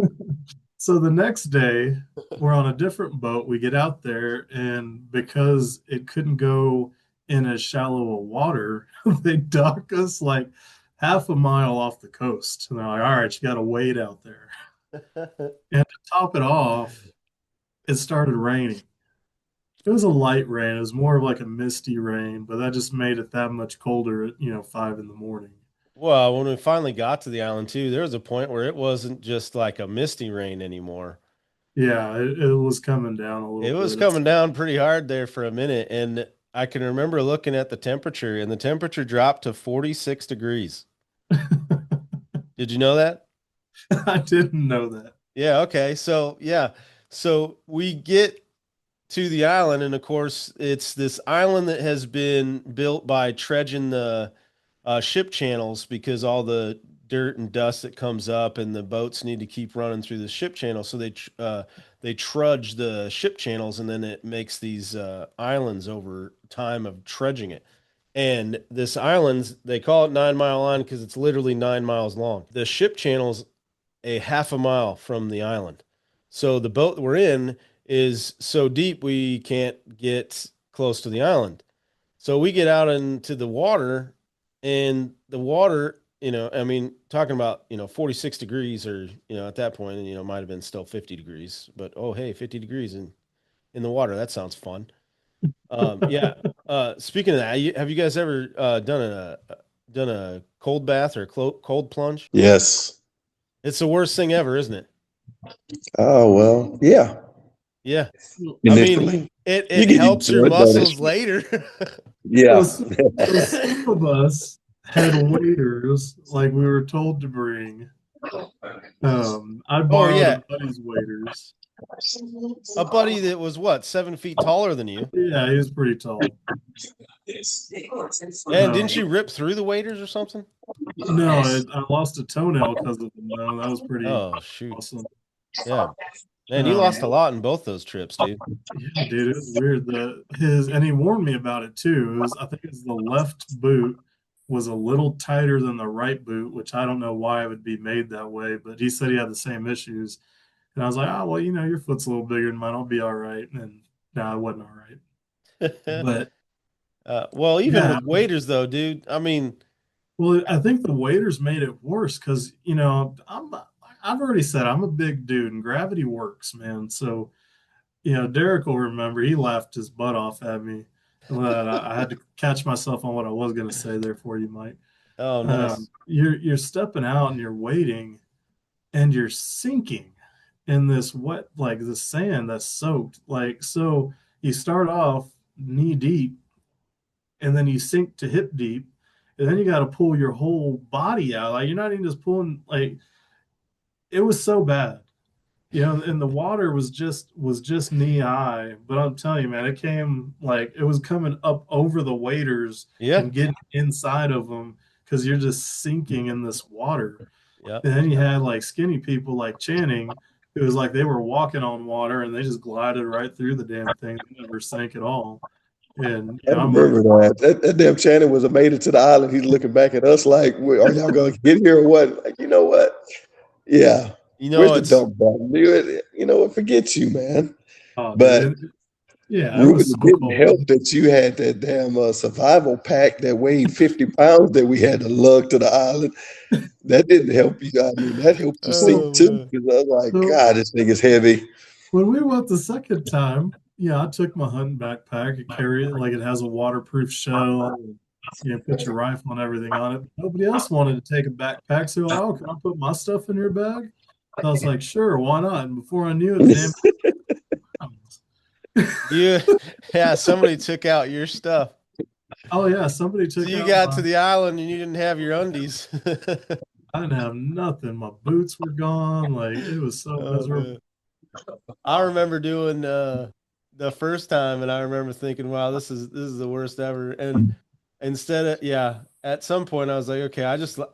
S3: so the next day, we're on a different boat. We get out there, and because it couldn't go in as shallow a water, they dock us like half a mile off the coast. And they're like, all right, you got to wait out there. And to top it off, it started raining. It was a light rain. It was more of like a misty rain, but that just made it that much colder at, 5 in the morning.
S2: Well, when we finally got to the island too, there was a point where it wasn't just like a misty rain anymore.
S3: Yeah, it was coming down a
S2: It
S3: little
S2: was
S3: bit.
S2: coming down pretty hard there for a minute, and I can remember looking at the temperature, and the temperature dropped to 46 degrees. Did you know that?
S3: I didn't know that.
S2: Yeah, okay. So, yeah. So we get to the island, and of course, it's this island that has been built by trudging the ship channels because all the dirt and dust that comes up, and the boats need to keep running through the ship channel. So they trudge the ship channels, and then it makes these islands over time of trudging it. And this island, they call it 9 Mile Island because it's literally 9 miles long. The ship channel's a half a mile from the island. So the boat we're in is so deep we can't get close to the island. So we get out into the water, and the water, I mean, talking about, 46 degrees, or, at that point, might have been still 50 degrees, but oh, hey, 50 degrees in the water. That sounds fun. Yeah. Speaking of that, have you guys ever done a cold bath or a cold plunge?
S4: Yes.
S2: It's the worst thing ever, isn't it?
S4: Oh, well, yeah.
S2: Yeah. I mean,
S4: Initially, you
S2: it
S4: get
S2: helps
S4: into
S2: your
S4: it, but
S2: muscles later.
S3: So,
S4: yeah.
S3: so some of us had waders like we were told to bring. I
S2: Oh
S3: borrowed a
S2: yeah,
S3: buddy's waders.
S2: a buddy that was what, 7 feet taller than you.
S3: Yeah, he was pretty tall.
S2: And didn't
S3: Um,
S2: you rip through the waders or something?
S3: no, I lost a toenail because of them, though. That was pretty
S2: Oh shoot.
S3: awesome.
S2: Yeah. Man, you
S3: Um,
S2: lost a lot in both those trips, dude.
S3: yeah, dude, it was weird. And he warned me about it too. I think it was the left boot was a little tighter than the right boot, which I don't know why it would be made that way, but he said he had the same issues. And I was like, oh, well, your foot's a little bigger than mine. I'll be all right. And no, it wasn't all right. But
S2: Well, even
S3: yeah,
S2: with waders though, dude, I mean,
S3: well, I think the waiters made it worse because, I've already said I'm a big dude and gravity works, man. So, Derek will remember he laughed his butt off at me. But I had to catch myself on what I was going to say there for you, Mike.
S2: oh, nice.
S3: You're stepping out and you're waiting and you're sinking in this wet, like the sand that's soaked. Like, so you start off knee deep and then you sink to hip deep. And then you got to pull your whole body out. Like, you're not even just pulling, like, it was so bad. And the water was just knee high, but I'm telling you, man, it came like it was coming up over the waders
S2: Yeah.
S3: and getting inside of them because you're just sinking in this water.
S2: Yeah.
S3: And then you had like skinny people like Channing, it was like they were walking on water and they just glided right through the damn thing. They never sank at all. And
S4: I
S3: I'm like,
S4: remember that. That damn Shannon was made it to the island. He's looking back at us like, are y'all going to get here or what? Like, you know what? Yeah. Where's the
S2: It's
S4: dump button? You know what? Forget you, man.
S3: oh,
S4: But
S3: dude, yeah, it
S4: Ruben,
S3: was
S4: it
S3: so
S4: didn't
S3: cold.
S4: help that you had that damn survival pack that weighed 50 pounds that we had to lug to the island. That didn't help you. I mean, that helped you
S3: So,
S4: sink
S2: oh
S4: too.
S2: man.
S4: Because I was like,
S3: so
S4: God, this thing is heavy.
S3: when we went the second time, yeah, I took my hunting backpack and carried it like it has a waterproof shell. And, put your rifle and everything on it. Nobody else wanted to take a backpack, so like, oh, can I put my stuff in your bag? I was like, sure, why not? And before I knew it, the damn
S2: You yeah, somebody took out your stuff.
S3: oh yeah, somebody
S2: So
S3: took
S2: you
S3: out
S2: got
S3: my.
S2: to the island and you didn't have your undies.
S3: I didn't have nothing. My boots were gone. Like, it was so
S2: Oh
S3: miserable.
S2: man. I remember doing the first time, and I remember thinking, wow, this is the worst ever. And instead of, yeah, at some point I was like, okay,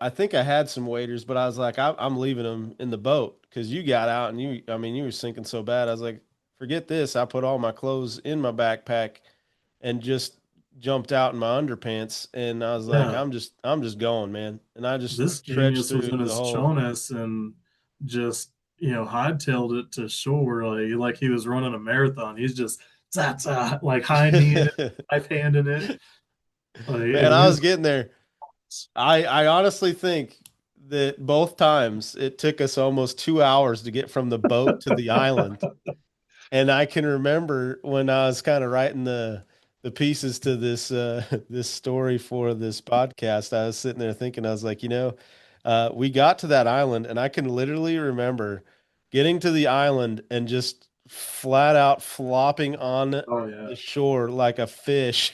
S2: I think I had some waiters, but I was like, I'm leaving them in the boat because you got out and you were sinking so bad. I was like, forget this. I put all my clothes in my backpack and just jumped out in my underpants, and I was like,
S3: Yeah,
S2: I'm just going, man. And I just
S3: this
S2: trudged
S3: genius was
S2: through
S3: in
S2: the
S3: his
S2: whole.
S3: chonus and just hightailed it to shore like he was running a marathon. He's just like high kneeing it, knife handing it. Like,
S2: Man,
S3: and
S2: I
S3: we
S2: was getting there. I honestly think that both times it took us almost 2 hours to get from the boat to the island. And I can remember when I was kind of writing the pieces to this this story for this podcast, I was sitting there thinking, I was like, we got to that island, and I can literally remember getting to the island and just flat out flopping on
S3: oh yeah.
S2: the shore like a fish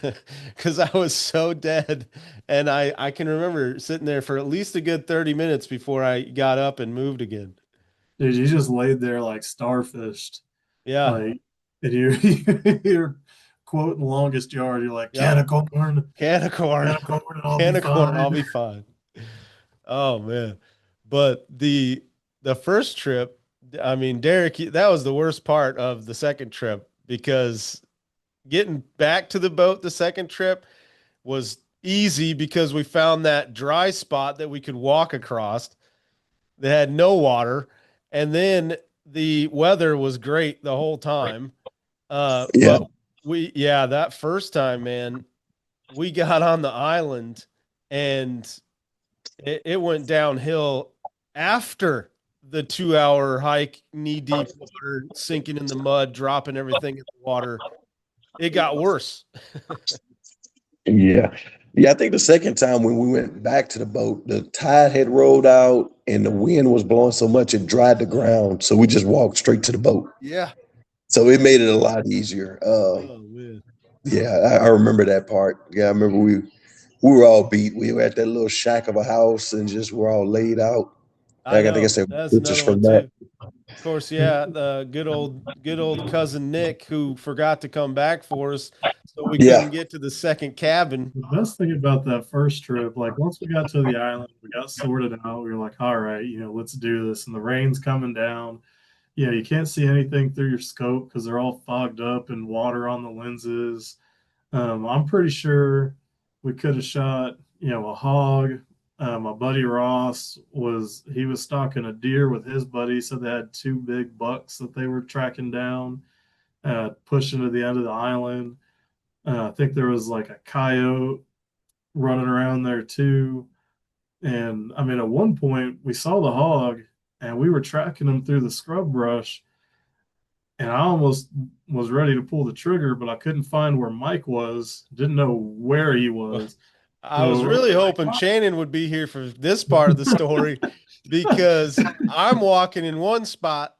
S2: because I was so dead. And I can remember sitting there for at least a good 30 minutes before I got up and moved again.
S3: Dude, you just laid there like starfished.
S2: Yeah.
S3: Like, and you're quoting longest yard. You're like,
S2: Yep. Can of
S3: can
S2: corn.
S3: of corn, and I'll be
S2: Can of corn, I'll
S3: fine.
S2: be fine. Oh man. But the first trip, I mean, Derek, that was the worst part of the second trip because getting back to the boat the second trip was easy because we found that dry spot that we could walk across that had no water. And then the weather was great the whole time.
S4: Yeah.
S2: But that first time, man, we got on the island and it went downhill after the 2 hour hike, knee deep water, sinking in the mud, dropping everything in the water. It got worse.
S4: Yeah. Yeah, I think the second time when we went back to the boat, the tide had rolled out and the wind was blowing so much it dried the ground. So we just walked straight to the boat.
S2: Yeah.
S4: So it made it a lot easier.
S2: Oh man.
S4: Yeah, I remember that part. Yeah, I remember we were all beat. We were at that little shack of a house and just were all laid out.
S2: I
S4: I think I
S2: know.
S4: said
S2: That's
S4: pictures
S2: another one
S4: from that.
S2: too. Of course, yeah, the good old cousin Nick who forgot to come back for us, so we couldn't
S4: Yeah.
S2: get to the second cabin.
S3: The best thing about that first trip, like once we got to the island, we got sorted out. We were like, all right, let's do this. And the rain's coming down. You can't see anything through your scope because they're all fogged up and water on the lenses. I'm pretty sure we could have shot, a hog. My buddy Ross he was stalking a deer with his buddy, so they had two big bucks that they were tracking down, pushing to the end of the island. I think there was like a coyote running around there too. And I mean, at one point we saw the hog and we were tracking him through the scrub brush. And I almost was ready to pull the trigger, but I couldn't find where Mike was. Didn't know where he was.
S2: I was
S3: So
S2: really hoping Shannon would be here for this part of the story because I'm walking in one spot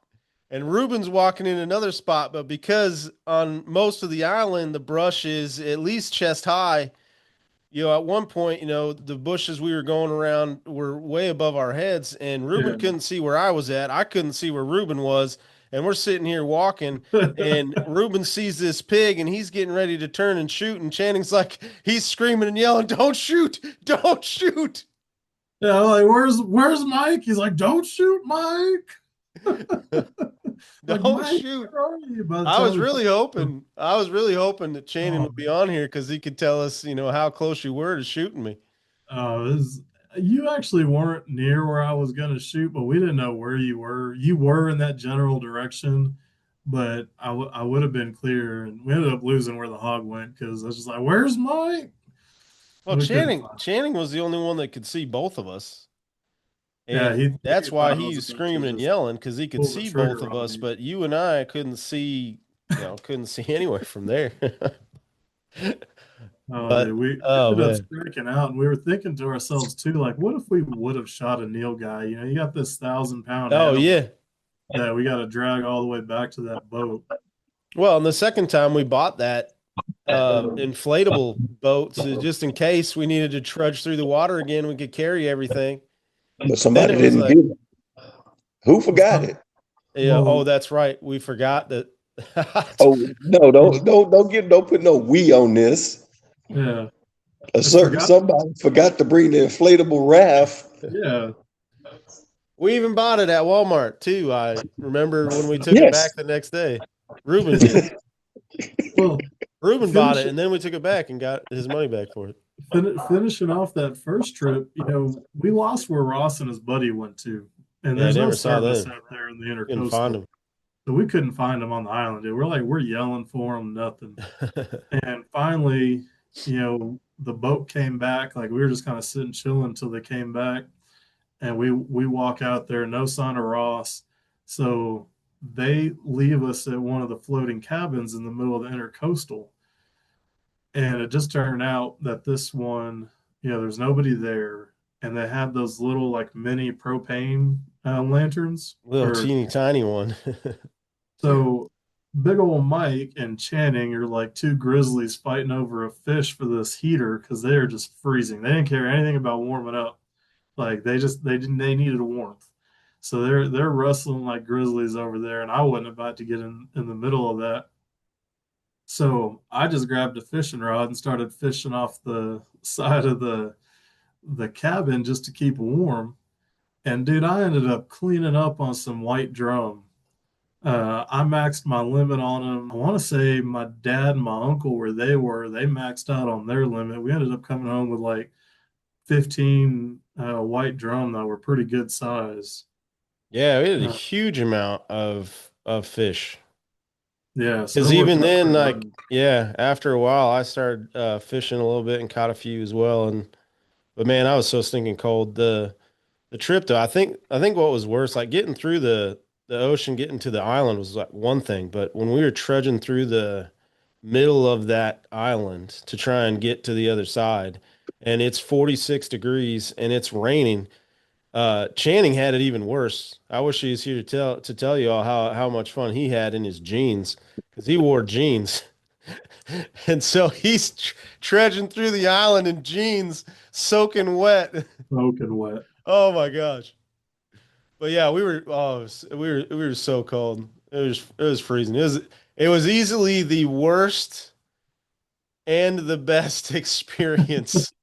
S2: and Ruben's walking in another spot, but because on most of the island the brush is at least chest high, at one point, the bushes we were going around were way above our heads, and Ruben
S3: yeah.
S2: couldn't see where I was at. I couldn't see where Ruben was. And we're sitting here walking, and Ruben sees this pig, and he's getting ready to turn and shoot. And Channing's like, he's screaming and yelling, "Don't shoot! Don't shoot!"
S3: Yeah, like where's Mike? He's like, don't shoot Mike. Like
S2: Don't
S3: Mike,
S2: shoot.
S3: where are you? By the
S2: I
S3: time
S2: was
S3: we
S2: really hoping. I was really hoping that Channing
S3: oh,
S2: would be on here because he could tell us, how close you were to shooting me.
S3: you actually weren't near where I was gonna shoot, but we didn't know where you were. You were in that general direction, but I would have been clear, and we ended up losing where the hog went because I was just like, "Where's Mike?"
S2: Well,
S3: We couldn't
S2: Channing
S3: find.
S2: Channing was the only one that could see both of us.
S3: Yeah,
S2: And
S3: he
S2: that's why
S3: thought I
S2: he
S3: was
S2: was
S3: about to
S2: screaming and
S3: just
S2: yelling because he could
S3: pull the
S2: see both
S3: trigger
S2: of
S3: on
S2: us,
S3: you.
S2: but you and I couldn't see, couldn't see anywhere from there.
S3: Oh,
S2: But
S3: dude, we
S2: oh
S3: ended up
S2: man.
S3: striking out, and we were thinking to ourselves too, like, what if we would have shot a Neil guy? You got this 1,000-pound
S2: Oh
S3: animal
S2: yeah.
S3: that we got to drag all the way back to that boat.
S2: Well, and the second time we bought that inflatable boat, so just in case we needed to trudge through the water again, we could carry everything.
S4: But
S2: Then
S4: somebody
S2: it was
S4: didn't
S2: like,
S4: get it. Who forgot it?
S2: yeah, oh,
S3: Well,
S2: that's right. We forgot that.
S4: Oh no, don't put no we on this.
S3: yeah,
S4: A
S3: I
S4: certain
S3: forgot.
S4: somebody forgot to bring the inflatable raft.
S3: Yeah,
S2: We even bought it at Walmart too. I remember when we took it
S4: Yes.
S2: back the next day. Ruben did.
S3: well,
S2: Ruben bought
S3: finish,
S2: it, and then we took it back and got his money back for it.
S3: finishing off that first trip, we lost where Ross and his buddy went to, and
S2: Yeah, I
S3: there's no
S2: never saw
S3: service
S2: them.
S3: out there in the
S2: Couldn't find
S3: intercoastal,
S2: him.
S3: so we couldn't find them on the island. Dude. We're yelling for them, nothing. And finally, the boat came back. Like we were just kind of sitting chilling until they came back. And we walk out there, no sign of Ross. So they leave us at one of the floating cabins in the middle of the intercoastal. And it just turned out that this one, there's nobody there. And they had those little like mini propane lanterns.
S2: Little
S3: Or
S2: teeny tiny one.
S3: so big old Mike and Channing are like two grizzlies fighting over a fish for this heater because they are just freezing. They didn't care anything about warming up. Like they needed a warmth. So they're wrestling like grizzlies over there, and I wasn't about to get in the middle of that. So I just grabbed a fishing rod and started fishing off the side of the cabin just to keep warm. And dude, I ended up cleaning up on some white drum. I maxed my limit on them. I want to say my dad and my uncle, where they maxed out on their limit. We ended up coming home with like 15 white drum that were pretty good size.
S2: Yeah, we had a
S3: Uh,
S2: huge amount of fish.
S3: yeah, so
S2: Because
S3: it worked
S2: even
S3: out
S2: then,
S3: pretty
S2: like,
S3: well.
S2: yeah, after a while, I started fishing a little bit and caught a few as well. And but man, I was so stinking cold. The trip though, I think what was worse, like getting through the ocean, getting to the island was like one thing, but when we were trudging through the middle of that island to try and get to the other side, and it's 46 degrees and it's raining. Channing had it even worse. I wish he was here to tell you all how much fun he had in his jeans because he wore jeans, and so he's trudging through the island in jeans, soaking wet.
S3: Soaking wet.
S2: Oh my gosh! But yeah, we were so cold. It was freezing. It was easily the worst and the best experience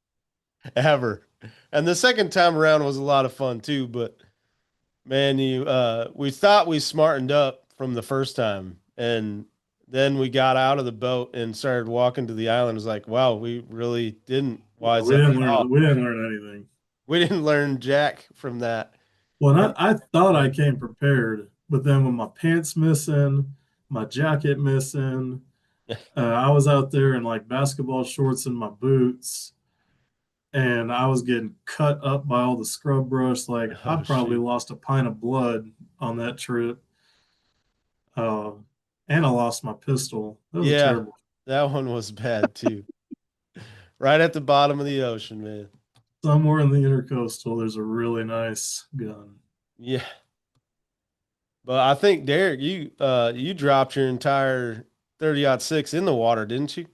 S2: ever. And the second time around was a lot of fun too, but man, we thought we smartened up from the first time, and then we got out of the boat and started walking to the island. It was like, wow, we really didn't
S3: Yeah,
S2: wise up at all.
S3: we didn't learn anything.
S2: We didn't learn jack from that.
S3: Well,
S2: And
S3: I thought I came prepared, but then with my pants missing, my jacket missing, I was out there in like basketball shorts and my boots, and I was getting cut up by all the scrub brush. Like I
S2: oh
S3: probably
S2: shoot.
S3: lost a pint of blood on that trip. Uh, and I lost my pistol. That was a
S2: Yeah,
S3: terrible.
S2: that one was bad too. Right at the bottom of the ocean, man.
S3: Somewhere in the intercoastal, there's a really nice gun.
S2: Yeah. But I think Derek, you dropped your entire 30-06 in the water, didn't you?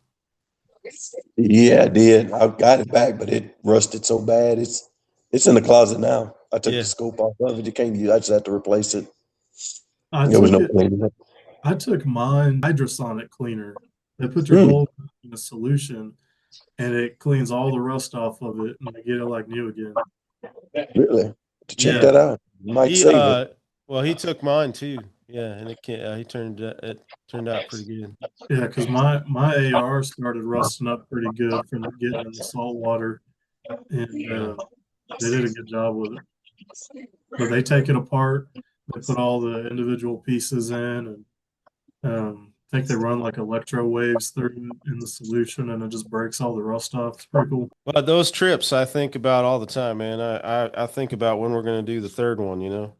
S4: Yeah, I did. I got it back, but it rusted so bad. It's in the closet now. I took the
S2: Yeah.
S4: scope off of it. You can't use. I just had to replace it.
S3: I
S4: There was
S3: took
S4: no
S3: it.
S4: cleaning it.
S3: I took mine hydrosonic cleaner. They put your
S4: Hmm,
S3: gold in a solution, and it cleans all the rust off of it, and you get it like new again.
S4: really? To check
S3: Yeah,
S4: that out. Might
S2: He
S4: save it.
S2: well, he took mine too. Yeah, and it turned out pretty good.
S3: yeah, because my AR started rusting up pretty good from getting in the salt water, and
S2: Yeah.
S3: they did a good job with it. But they take it apart, they put all the individual pieces in, and I think they run like electro waves through it in the solution, and it just breaks all the rust off. It's pretty cool.
S2: But those trips I think about all the time, man. I think about when we're gonna do the third one, you know?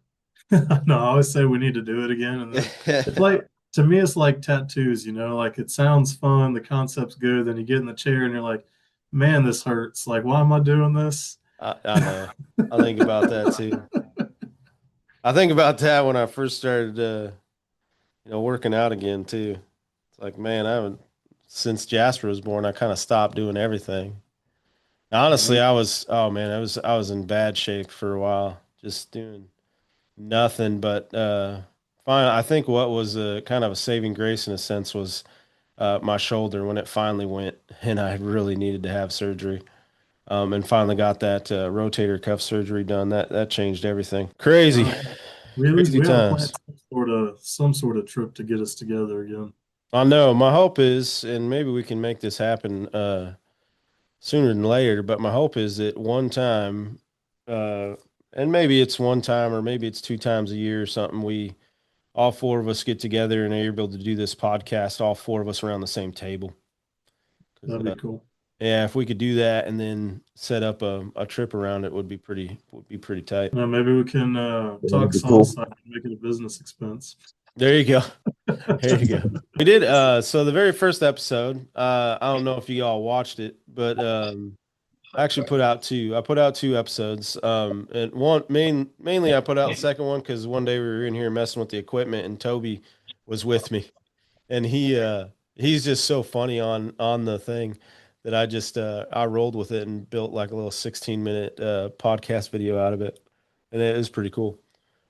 S3: No, I always say we need to do it again, and then it's like to me, it's like tattoos. Like it sounds fun, the concept's good, then you get in the chair and you're like, man, this hurts. Like, why am I doing this?
S2: I know. I think about that too. I think about that when I first started working out again too. It's like, man, I haven't since Jasper was born, I kind of stopped doing everything. Honestly,
S3: Yeah,
S2: I was in bad shape for a while, just doing nothing but fine. I think what was a kind of a saving grace in a sense was my shoulder when it finally went and I really needed to have surgery. And finally got that rotator cuff surgery done. That changed everything. Crazy,
S3: well, we
S2: crazy
S3: got to plan
S2: times.
S3: some sort of trip to get us together again.
S2: I know. My hope is, and maybe we can make this happen sooner than later. But my hope is that one time, uh, and maybe it's one time, or maybe it's two times a year or something. We all four of us get together and are able to do this podcast. All four of us around the same table. 'Cause,
S3: That'd be cool.
S2: yeah, if we could do that and then set up a trip around it, would be pretty tight.
S3: Maybe we can
S4: That'd
S3: talk
S4: be cool.
S3: sauce. I can make it a business expense.
S2: There you go. There you go. We did so the very first episode, I don't know if you all watched it, but I actually put out two. I put out two episodes. And mainly I put out the second one because one day we were in here messing with the equipment and Toby was with me and he's just so funny on the thing that I rolled with it and built like a little 16-minute podcast video out of it. And it was pretty cool.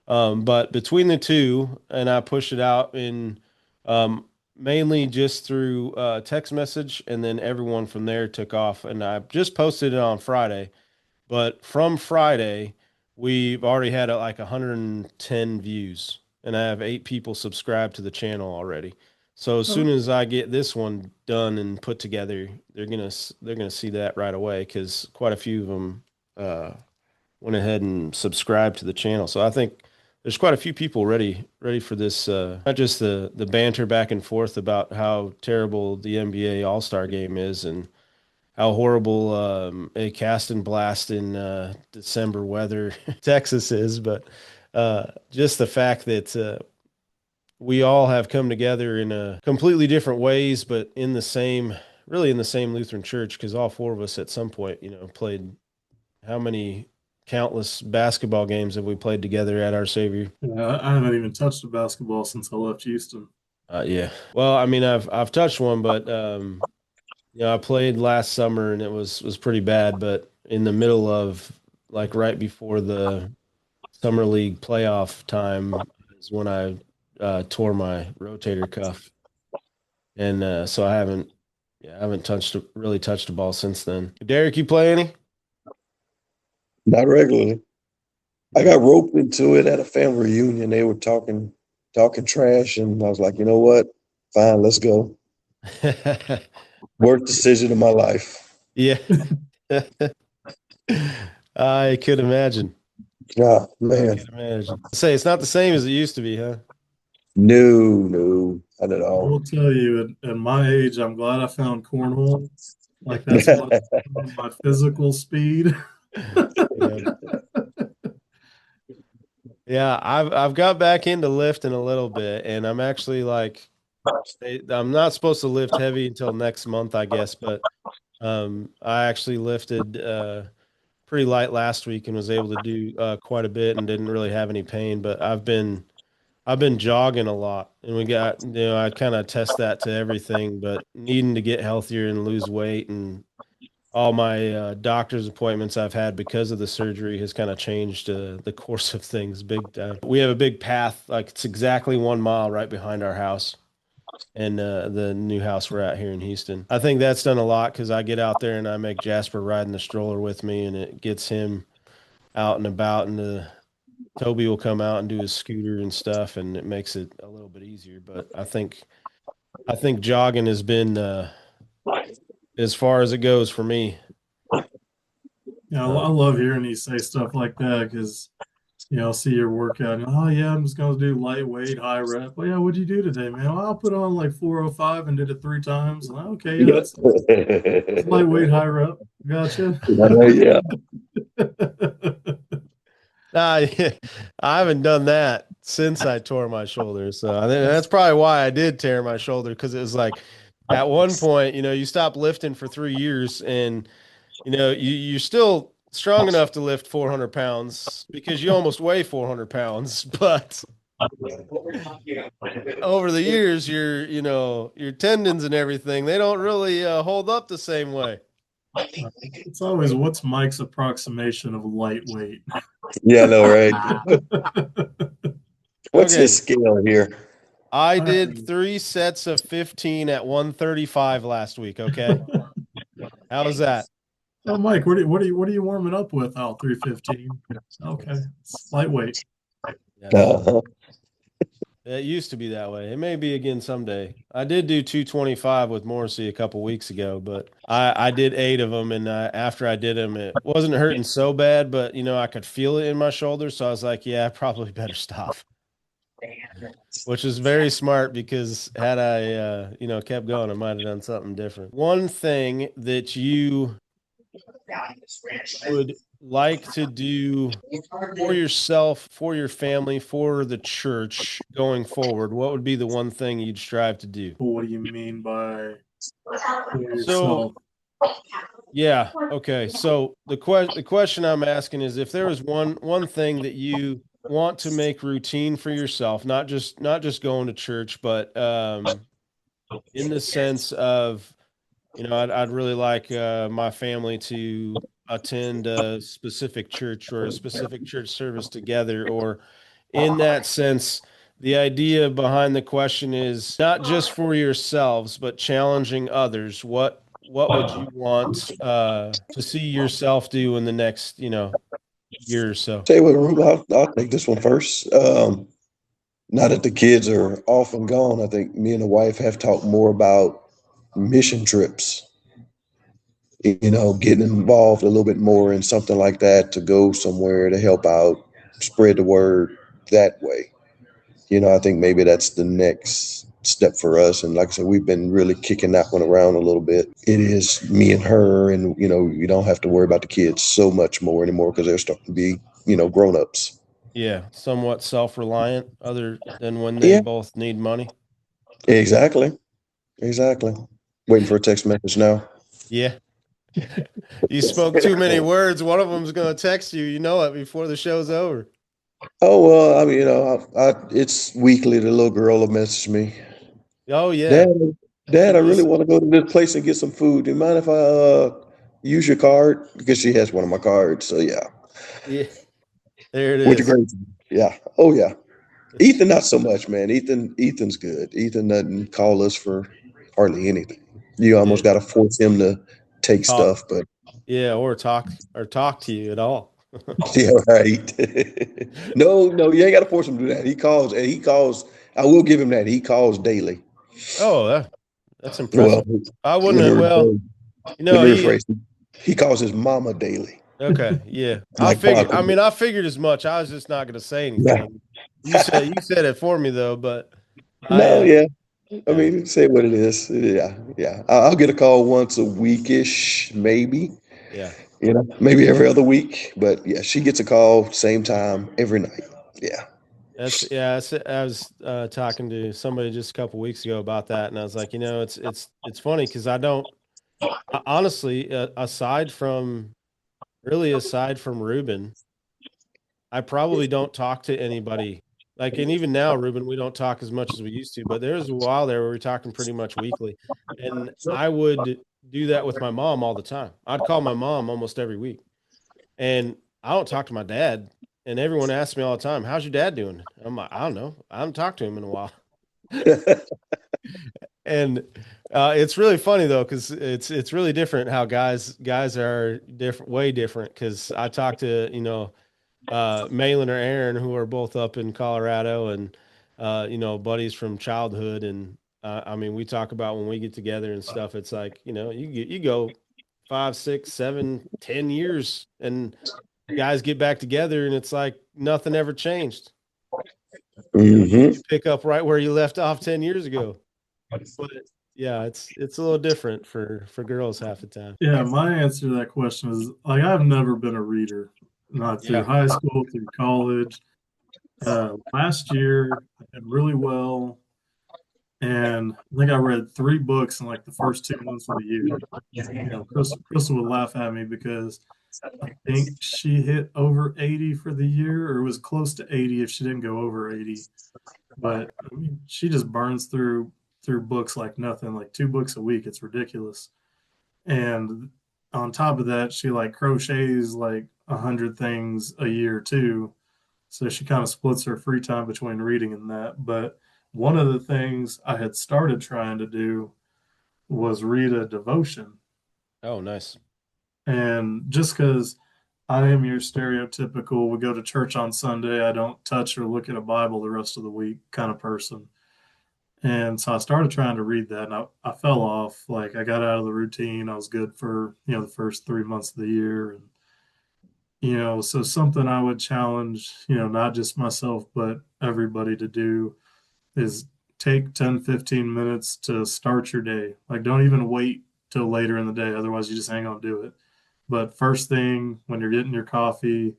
S2: But between the two, and I pushed it out in um, mainly just through text message, and then everyone from there took off. And I just posted it on Friday. But from Friday, we've already had like 110 views, and I have 8 people subscribed to the channel already. So as soon
S3: Oh,
S2: as I get this one done and put together, they're gonna see that right away because quite a few of them went ahead and subscribed to the channel. So I think there's quite a few people ready for this. Not just the banter back and forth about how terrible the NBA All-Star game is and how horrible a cast and blast in December weather Texas is, but just the fact that we all have come together in a completely different ways, but in the same, really in the same Lutheran Church, because all four of us at some point, played how many countless basketball games have we played together at Our Savior?
S3: Yeah, I haven't even touched a basketball since I left Houston.
S2: Yeah. Well, I mean, I've touched one, but I played last summer and it was pretty bad. But in the middle of like right before the summer league playoff time is when I tore my rotator cuff, and so I haven't really touched a ball since then. Derek, you play any?
S4: Not regularly. I got roped into it at a family reunion. They were talking trash, and I was like, you know what? Fine, let's go. Worst decision of my life.
S2: Yeah. I could imagine.
S4: Oh,
S2: I
S4: man.
S2: could imagine. Say it's not the same as it used to be, huh?
S4: No, not at
S3: I
S4: all.
S3: will tell you, at my age, I'm glad I found cornhole. Like that's what my physical speed.
S2: Yeah. Yeah, I've got back into lifting a little bit, and I'm actually like, I'm not supposed to lift heavy until next month, I guess, but I actually lifted pretty light last week and was able to do quite a bit and didn't really have any pain. But I've been jogging a lot, and we got I kind of test that to everything, but needing to get healthier and lose weight and all my doctor's appointments I've had because of the surgery has kind of changed the course of things big time. We have a big path, like it's exactly 1 mile right behind our house and the new house we're at here in Houston. I think that's done a lot because I get out there and I make Jasper ride in the stroller with me, and it gets him out and about, and Toby will come out and do his scooter and stuff, and it makes it a little bit easier. But I think jogging has been as far as it goes for me.
S3: Yeah, I love hearing you say stuff like that because I'll see your workout and oh yeah, I'm just gonna do lightweight, high rep. Well, yeah, what'd you do today, man? Well, I'll put on like 405 and did it 3 times. Okay, yeah, that's lightweight, high rep. Gotcha.
S4: Yeah.
S2: I haven't done that since I tore my shoulder. So I think that's probably why I did tear my shoulder, because it was like at one point, you stop lifting for 3 years and, you're still strong enough to lift 400 pounds because you almost weigh 400 pounds. But over the years, your tendons and everything, they don't really hold up the same way.
S3: It's always what's Mike's approximation of lightweight.
S4: Yeah, I know, right? What's
S2: Okay.
S4: his scale here?
S2: I did 3 sets of 15 at 135 last week. Okay. How was that?
S3: Oh, Mike, what are you warming up with? Oh, 315. Okay. It's lightweight.
S4: Uh-huh.
S2: It used to be that way. It may be again someday. I did do 225 with Morrissey a couple weeks ago, but I did 8 of them, and after I did them, it wasn't hurting so bad, but I could feel it in my shoulder, so I was like, yeah, I probably better stop. Which is very smart, because had I kept going, I might have done something different. One thing that you would like to do for yourself, for your family, for the church going forward, what would be the one thing you'd strive to do?
S3: What do you mean by for yourself?
S2: So, yeah, okay. So the question I'm asking is, if there was one thing that you want to make routine for yourself, not just going to church, but in the sense of, I'd really like my family to attend a specific church or a specific church service together, or in that sense, the idea behind the question is not just for yourselves, but challenging others. What would you want to see yourself do in the next, year or so?
S4: Tell you what, Ruben, I'll take this one first. Now that the kids are off and gone, I think me and the wife have talked more about mission trips. Getting involved a little bit more in something like that, to go somewhere to help out, spread the word, that way. I think maybe that's the next step for us. And like I said, we've been really kicking that one around a little bit. It is me and her, and you don't have to worry about the kids so much more anymore because they're starting to be, grown ups.
S2: Yeah, somewhat self-reliant other than when they
S4: Yeah,
S2: both need money.
S4: exactly. Exactly. Waiting for a text message now.
S2: Yeah. You spoke too many words. One of them's going to text you, you know it, before the show's over.
S4: Oh, well, I mean, it's weekly. The little girl will message me.
S2: Oh yeah.
S4: Dad,
S2: She
S4: Dad, I really
S2: just
S4: want to go to this place and get some food. Do you mind if I use your card? Because she has one of my cards. So yeah.
S2: yeah, there it
S4: With your
S2: is.
S4: grades. Yeah. Oh yeah. Ethan, not so much, man. Ethan's good. Ethan doesn't call us for hardly anything. You
S2: Yeah.
S4: almost got to force him to take
S2: Talk.
S4: stuff, but
S2: Yeah, or talk to you at all.
S4: yeah, right. No, no, you ain't got to force him to do that. He calls, and he calls. I will give him that. He calls daily.
S2: Oh, that's
S4: Well,
S2: impressive. I wouldn't
S4: let me
S2: have, well,
S4: rephrase.
S2: you
S4: Let
S2: know,
S4: me rephrase. He calls his mama daily,
S2: okay, yeah.
S4: like Papa.
S2: I figured as much. I was just not going to say
S4: Yeah.
S2: anything. You said it for me though, but I
S4: No, yeah. I
S2: yeah.
S4: mean, say what it is. Yeah, yeah. I'll get a call once a weekish, maybe.
S2: Yeah.
S4: Maybe every other week. But yeah, she gets a call same time every night. Yeah.
S2: That's yeah. I was talking to somebody just a couple weeks ago about that, and I was like, it's funny because honestly, aside from Ruben, I probably don't talk to anybody. Like, and even now, Ruben, we don't talk as much as we used to. But there was a while there where we were talking pretty much weekly, and I would do that with my mom all the time. I'd call my mom almost every week, and I don't talk to my dad. And everyone asks me all the time, "How's your dad doing?" I'm like, "I don't know. I haven't talked to him in a while." And it's really funny though, because it's really different how guys are different, way different. Because I talked to Malin or Aaron, who are both up in Colorado, and buddies from childhood, and I mean, we talk about when we get together and stuff. It's like you go 5, 6, 7, 10 years, and guys get back together, and it's like nothing ever changed.
S4: Hmm.
S2: You pick up right where you left off 10 years ago. But yeah, it's a little different for girls half the time.
S3: Yeah, my answer to that question is like I've never been a reader, not through
S2: Yeah.
S3: high school, through college. Last year I did really well, and I think I read 3 books in like the first 2 months of the year. Crystal would laugh at me because I think she hit over 80 for the year, or was close to 80 if she didn't go over 80. But I mean, she just burns through books like nothing, like 2 books a week. It's ridiculous. And on top of that, she like crochets like 100 things a year too. So she kind of splits her free time between reading and that. But one of the things I had started trying to do was read a devotion.
S2: Oh, nice.
S3: And just because I am your stereotypical, we go to church on Sunday, I don't touch or look at a Bible the rest of the week kind of person. And so I started trying to read that, and I fell off. Like I got out of the routine. I was good for, the first 3 months of the year. And, so something I would challenge, not just myself, but everybody to do is take 10, 15 minutes to start your day. Like don't even wait till later in the day. Otherwise you just ain't gonna do it. But first thing when you're getting your coffee,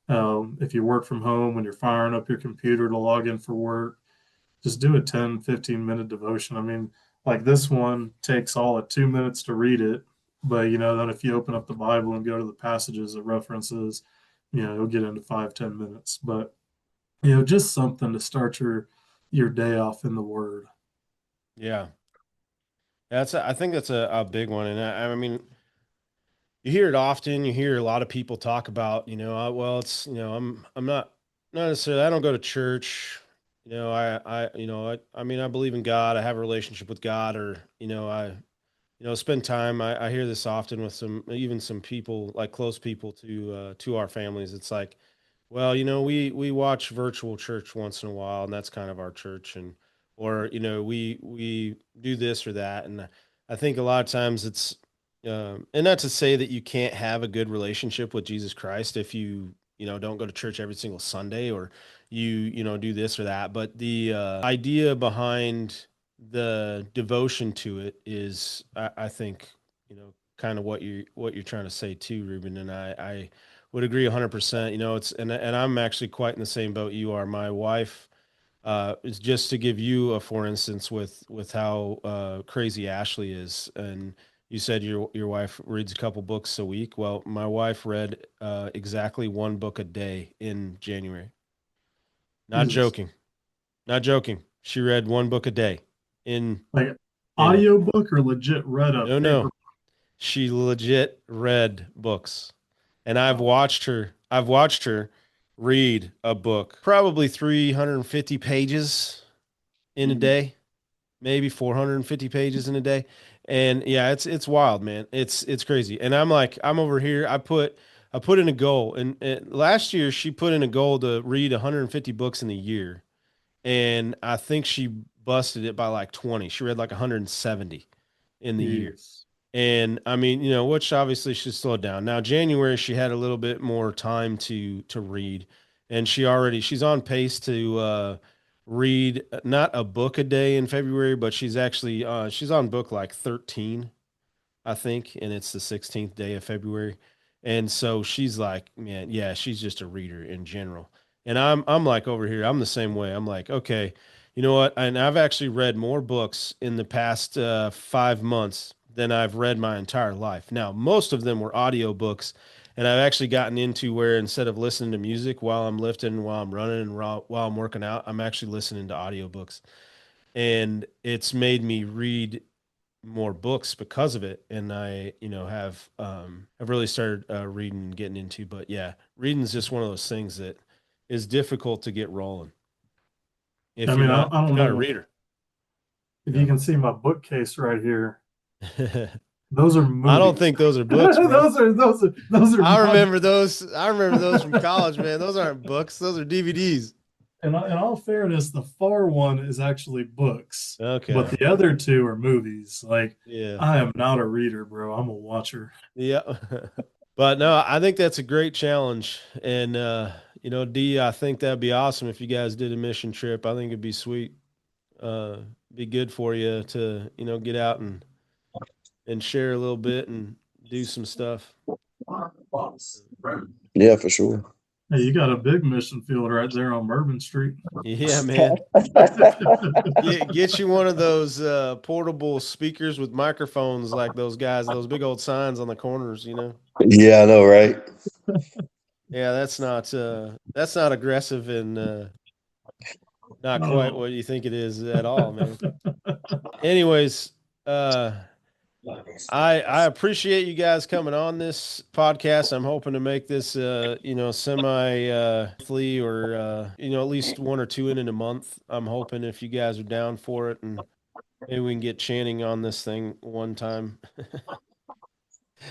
S3: if you work from home, when you're firing up your computer to log in for work, just do a 10, 15-minute devotion. I mean, like this one takes all of 2 minutes to read it. But, then if you open up the Bible and go to the passages it references, you'll get into 5, 10 minutes. But, just something to start your day off in the Word.
S2: Yeah. I think that's a big one. And I mean, you hear it often. You hear a lot of people talk about, well, it's, I'm not necessarily, I don't go to church. I mean, I believe in God. I have a relationship with God, or, spend time. I hear this often with even some people, like close people to our families. It's like, well, we watch virtual church once in a while, and that's kind of our church, and or we do this or that, and I think a lot of times it's, and not to say that you can't have a good relationship with Jesus Christ if you don't go to church every single Sunday, or you know, do this or that. But the idea behind the devotion to it is, I think, you know, kind of what you're trying to say too, Ruben. And I would agree 100%. You know, it's and I'm actually quite in the same boat you are. My wife is, just to give you a for instance with how crazy Ashley is, and you said your wife reads a couple books a week. Well, my wife read exactly one book a day in January. Not
S3: Jesus.
S2: joking. Not joking. She read one book a day in
S3: Like
S2: January.
S3: audiobook or legit read a
S2: No,
S3: paper?
S2: no. She legit read books. And I've watched her read a book, probably 350 pages in a day, maybe 450 pages in a day. And yeah, it's wild, man. It's crazy. And I'm over here. I put in a goal, and last year she put in a goal to read 150 books in a year, and I think she busted it by like 20. She read like 170 in the year.
S3: Jeez.
S2: And I mean, you know, which obviously should slow down. Now, January she had a little bit more time to read, and she's on pace to read not a book a day in February, but she's on book like 13, I think, and it's the 16th day of February. And so she's like, man, yeah, she's just a reader in general. And I'm like over here, I'm the same way. I'm like, okay, you know what? And I've actually read more books in the past 5 months than I've read my entire life. Now, most of them were audio books, and I've actually gotten into where instead of listening to music while I'm lifting, while I'm running, and while I'm working out, I'm actually listening to audiobooks. And it's made me read more books because of it, and I, you know, have really started reading and getting into. But yeah, reading is just one of those things that is difficult to get rolling
S3: I
S2: if you're
S3: mean,
S2: not
S3: I
S2: if
S3: don't
S2: you're not a
S3: know
S2: reader.
S3: if you
S2: You
S3: can see my bookcase right here. Those are
S2: I don't
S3: movies.
S2: think those are books, man.
S3: Those are
S2: I
S3: not.
S2: remember those. I remember those from college, man. Those aren't books. Those are DVDs.
S3: In all fairness, the far one is actually books, but
S2: Okay.
S3: the other two are movies. Like,
S2: Yeah.
S3: I am not a reader, bro. I'm a watcher.
S2: Yeah. But no, I think that's a great challenge. And you know, D, I think that'd be awesome if you guys did a mission trip. I think it'd be sweet. uh, be good for you to, you know, get out and share a little bit and do some stuff.
S4: Yeah, for sure.
S3: Hey, you got a big mission field right there on Bourbon Street.
S2: Yeah, man. Get you one of those portable speakers with microphones like those guys, those big old signs on the corners, you know.
S4: Yeah, I know, right?
S2: Yeah, that's not aggressive and not quite
S3: Oh,
S2: what you think it is at all, man. Anyways, uh I appreciate you guys coming on this podcast. I'm hoping to make this you know, semi monthly, or you know, at least one or two in a month. I'm hoping if you guys are down for it, and maybe we can get Channing on this thing one time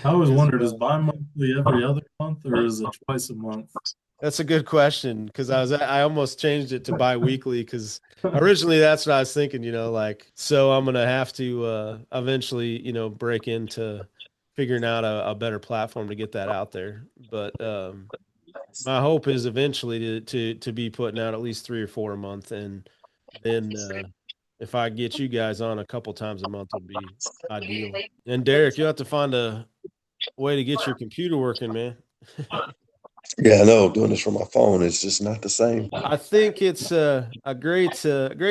S3: I always
S2: as
S3: wondered, is
S2: well.
S3: bi-monthly every other month or is it twice a month?
S2: That's a good question, because I almost changed it to bi-weekly, because originally that's what I was thinking, you know, like, so I'm gonna have to eventually, you know, break into figuring out a better platform to get that out there. But my hope is eventually to be putting out at least 3 or 4 a month, and then if I get you guys on a couple times a month would be ideal. And Derek, you have to find a way to get your computer working, man.
S4: Yeah, I know. Doing this from my phone is just not the same.
S2: I think it's a great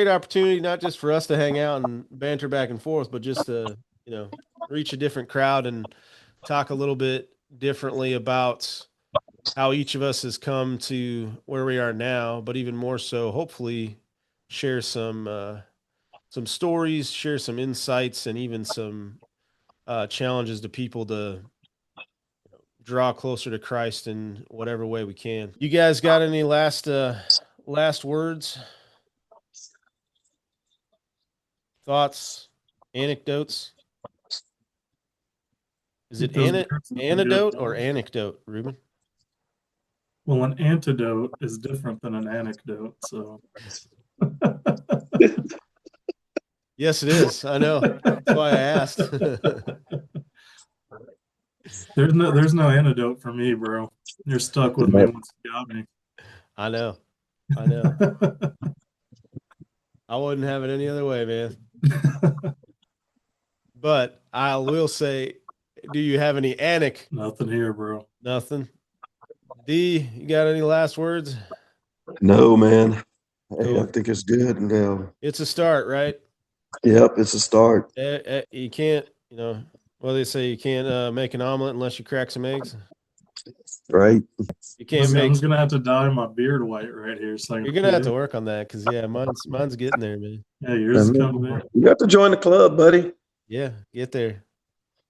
S2: opportunity, not just for us to hang out and banter back and forth, but just to, you know, reach a different crowd and talk a little bit differently about how each of us has come to where we are now, but even more so, hopefully, share some stories, share some insights, and even some challenges to people to draw closer to Christ in whatever way we can. You guys got any last words, thoughts, anecdotes? Is it
S3: There's a good
S2: antidote or
S3: one.
S2: anecdote, Ruben?
S3: Well, an antidote is different than an anecdote. So
S2: Yes, it is. I know. That's why I asked.
S3: there's no antidote for me, bro. You're stuck with me once you got me.
S2: I know. I know. I wouldn't have it any other way, man. But I will say, do you have any
S3: Nothing here, bro.
S2: Nothing. D, you got any last words?
S4: No, man. Hey, I
S2: Cool.
S4: think it's good now.
S2: It's a start, right?
S4: Yep, it's a start.
S2: You can't, well, they say you can't make an omelet unless you crack some eggs.
S4: Right?
S2: You can't
S3: See, I'm
S2: make.
S3: just gonna have to dye my beard white right here, so I
S2: You're
S3: can
S2: gonna have
S3: see
S2: to
S3: it.
S2: work on that because mine's getting there, man.
S3: Yeah, yours is coming in.
S4: You have to join the club, buddy.
S2: Yeah, get there.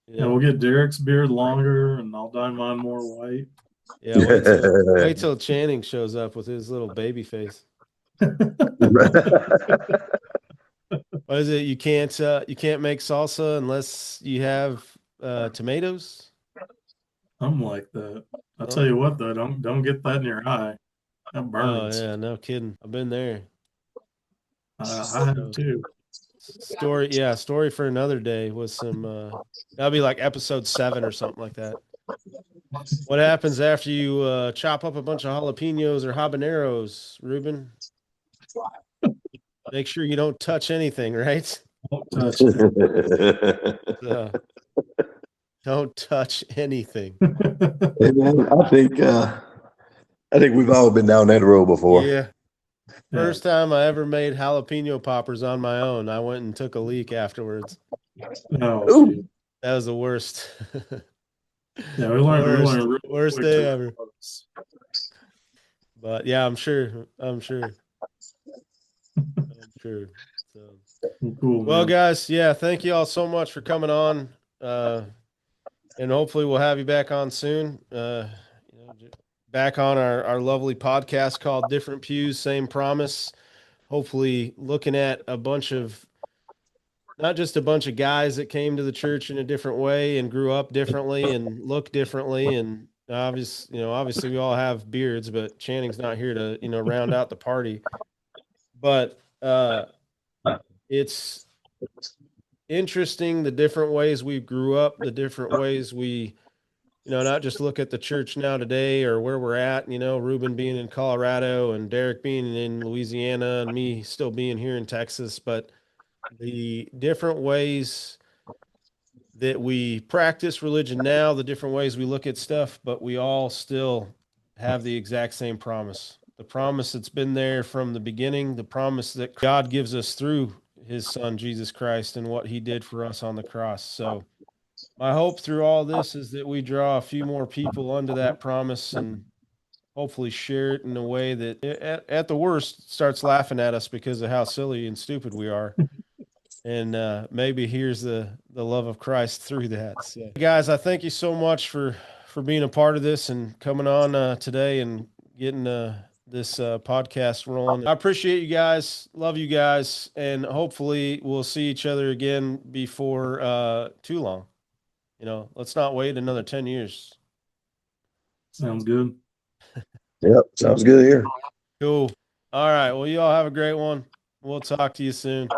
S3: Yeah, we'll get Derek's beard longer, and I'll dye mine more white.
S2: Yeah, wait till Channing shows up with his little baby face. What is it? You can't make salsa unless you have tomatoes.
S3: I'm like that. I'll
S2: Oh.
S3: tell you what, though, don't get that in your eye. That
S2: Oh
S3: burns.
S2: yeah, no kidding. I've been there.
S3: I have too.
S2: Story for another day was some that'll be like episode 7 or something like that. What happens after you chop up a bunch of jalapenos or habaneros, Ruben? Make sure you don't touch anything, right?
S3: Don't touch it.
S2: Don't touch anything.
S4: Hey, man, I think we've all been down that road before.
S2: Yeah. First time I ever made jalapeno poppers on my own, I went and took a leak afterwards.
S3: Oh,
S2: that was the worst.
S3: Yeah, we learned
S2: worst day ever. But yeah, I'm sure. So,
S3: cool.
S2: Well,
S3: Man.
S2: guys, yeah, thank you all so much for coming on. And hopefully we'll have you back on soon. Back on our lovely podcast called Different Pews, Same Promise. Hopefully looking at not just a bunch of guys that came to the church in a different way and grew up differently and look differently. And obviously we all have beards, but Channing's not here to, round out the party. But it's interesting the different ways we grew up, the different ways we, not just look at the church now today or where we're at, Ruben being in Colorado and Derek being in Louisiana and me still being here in Texas, but the different ways that we practice religion now, the different ways we look at stuff, but we all still have the exact same promise. The promise that's been there from the beginning, the promise that God gives us through his son, Jesus Christ, and what he did for us on the cross. So my hope through all this is that we draw a few more people under that promise and hopefully share it in a way that at the worst starts laughing at us because of how silly and stupid we are. And maybe here's the love of Christ through that. So, guys, I thank you so much for being a part of this and coming on today and getting this podcast rolling. I appreciate you guys. Love you guys. And hopefully we'll see each other again before too long. Let's not wait another 10 years.
S3: Sounds good.
S4: Yep, sounds good here.
S2: Cool. All right. Well, you all have a great one. We'll talk to you soon.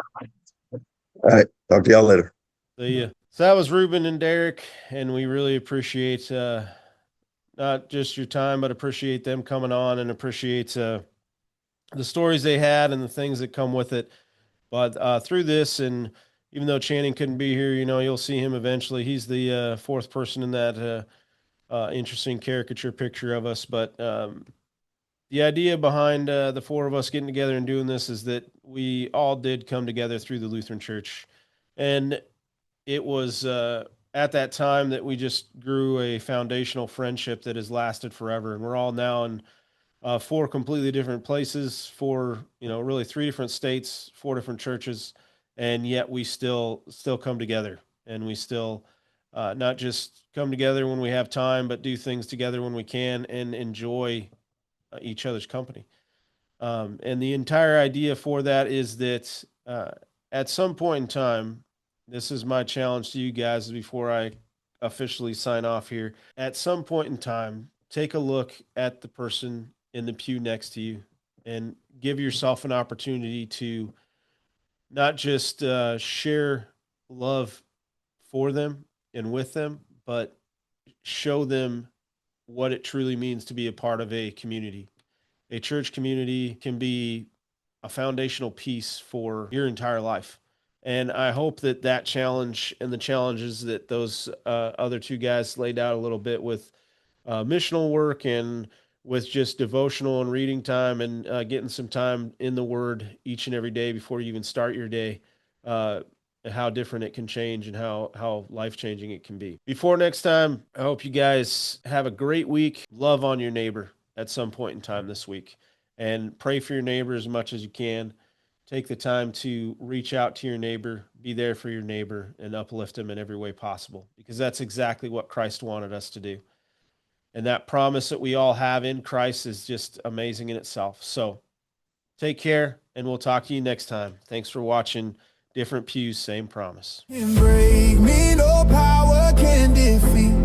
S4: All right. Talk to y'all later.
S2: See ya. So that was Ruben and Derek, and we really appreciate not just your time, but appreciate them coming on and appreciate the stories they had and the things that come with it. But through this, and even though Channing couldn't be here, you'll see him eventually. He's the fourth person in that interesting caricature picture of us. But the idea behind the four of us getting together and doing this is that we all did come together through the Lutheran Church. And it was at that time that we just grew a foundational friendship that has lasted forever. And we're all now in 4 completely different places, really 3 different states, 4 different churches. And yet we still come together, and we still not just come together when we have time, but do things together when we can and enjoy each other's company. And the entire idea for that is that at some point in time, this is my challenge to you guys before I officially sign off here. At some point in time, take a look at the person in the pew next to you and give yourself an opportunity to not just share love for them and with them, but show them what it truly means to be a part of a community. a church community can be a foundational piece for your entire life. And I hope that that challenge and the challenges that those other two guys laid out a little bit with missional work and with just devotional and reading time and getting some time in the Word each and every day before you even start your day, and how different it can change and how life-changing it can be. Before next time, I hope you guys have a great week. Love on your neighbor at some point in time this week, and pray for your neighbor as much as you can. Take the time to reach out to your neighbor, be there for your neighbor, and uplift him in every way possible, because that's exactly what Christ wanted us to do. And that promise that we all have in Christ is just amazing in itself. So take care, and we'll talk to you next time. Thanks for watching Different Pews, Same Promise.
S5: Break me, no power can defeat.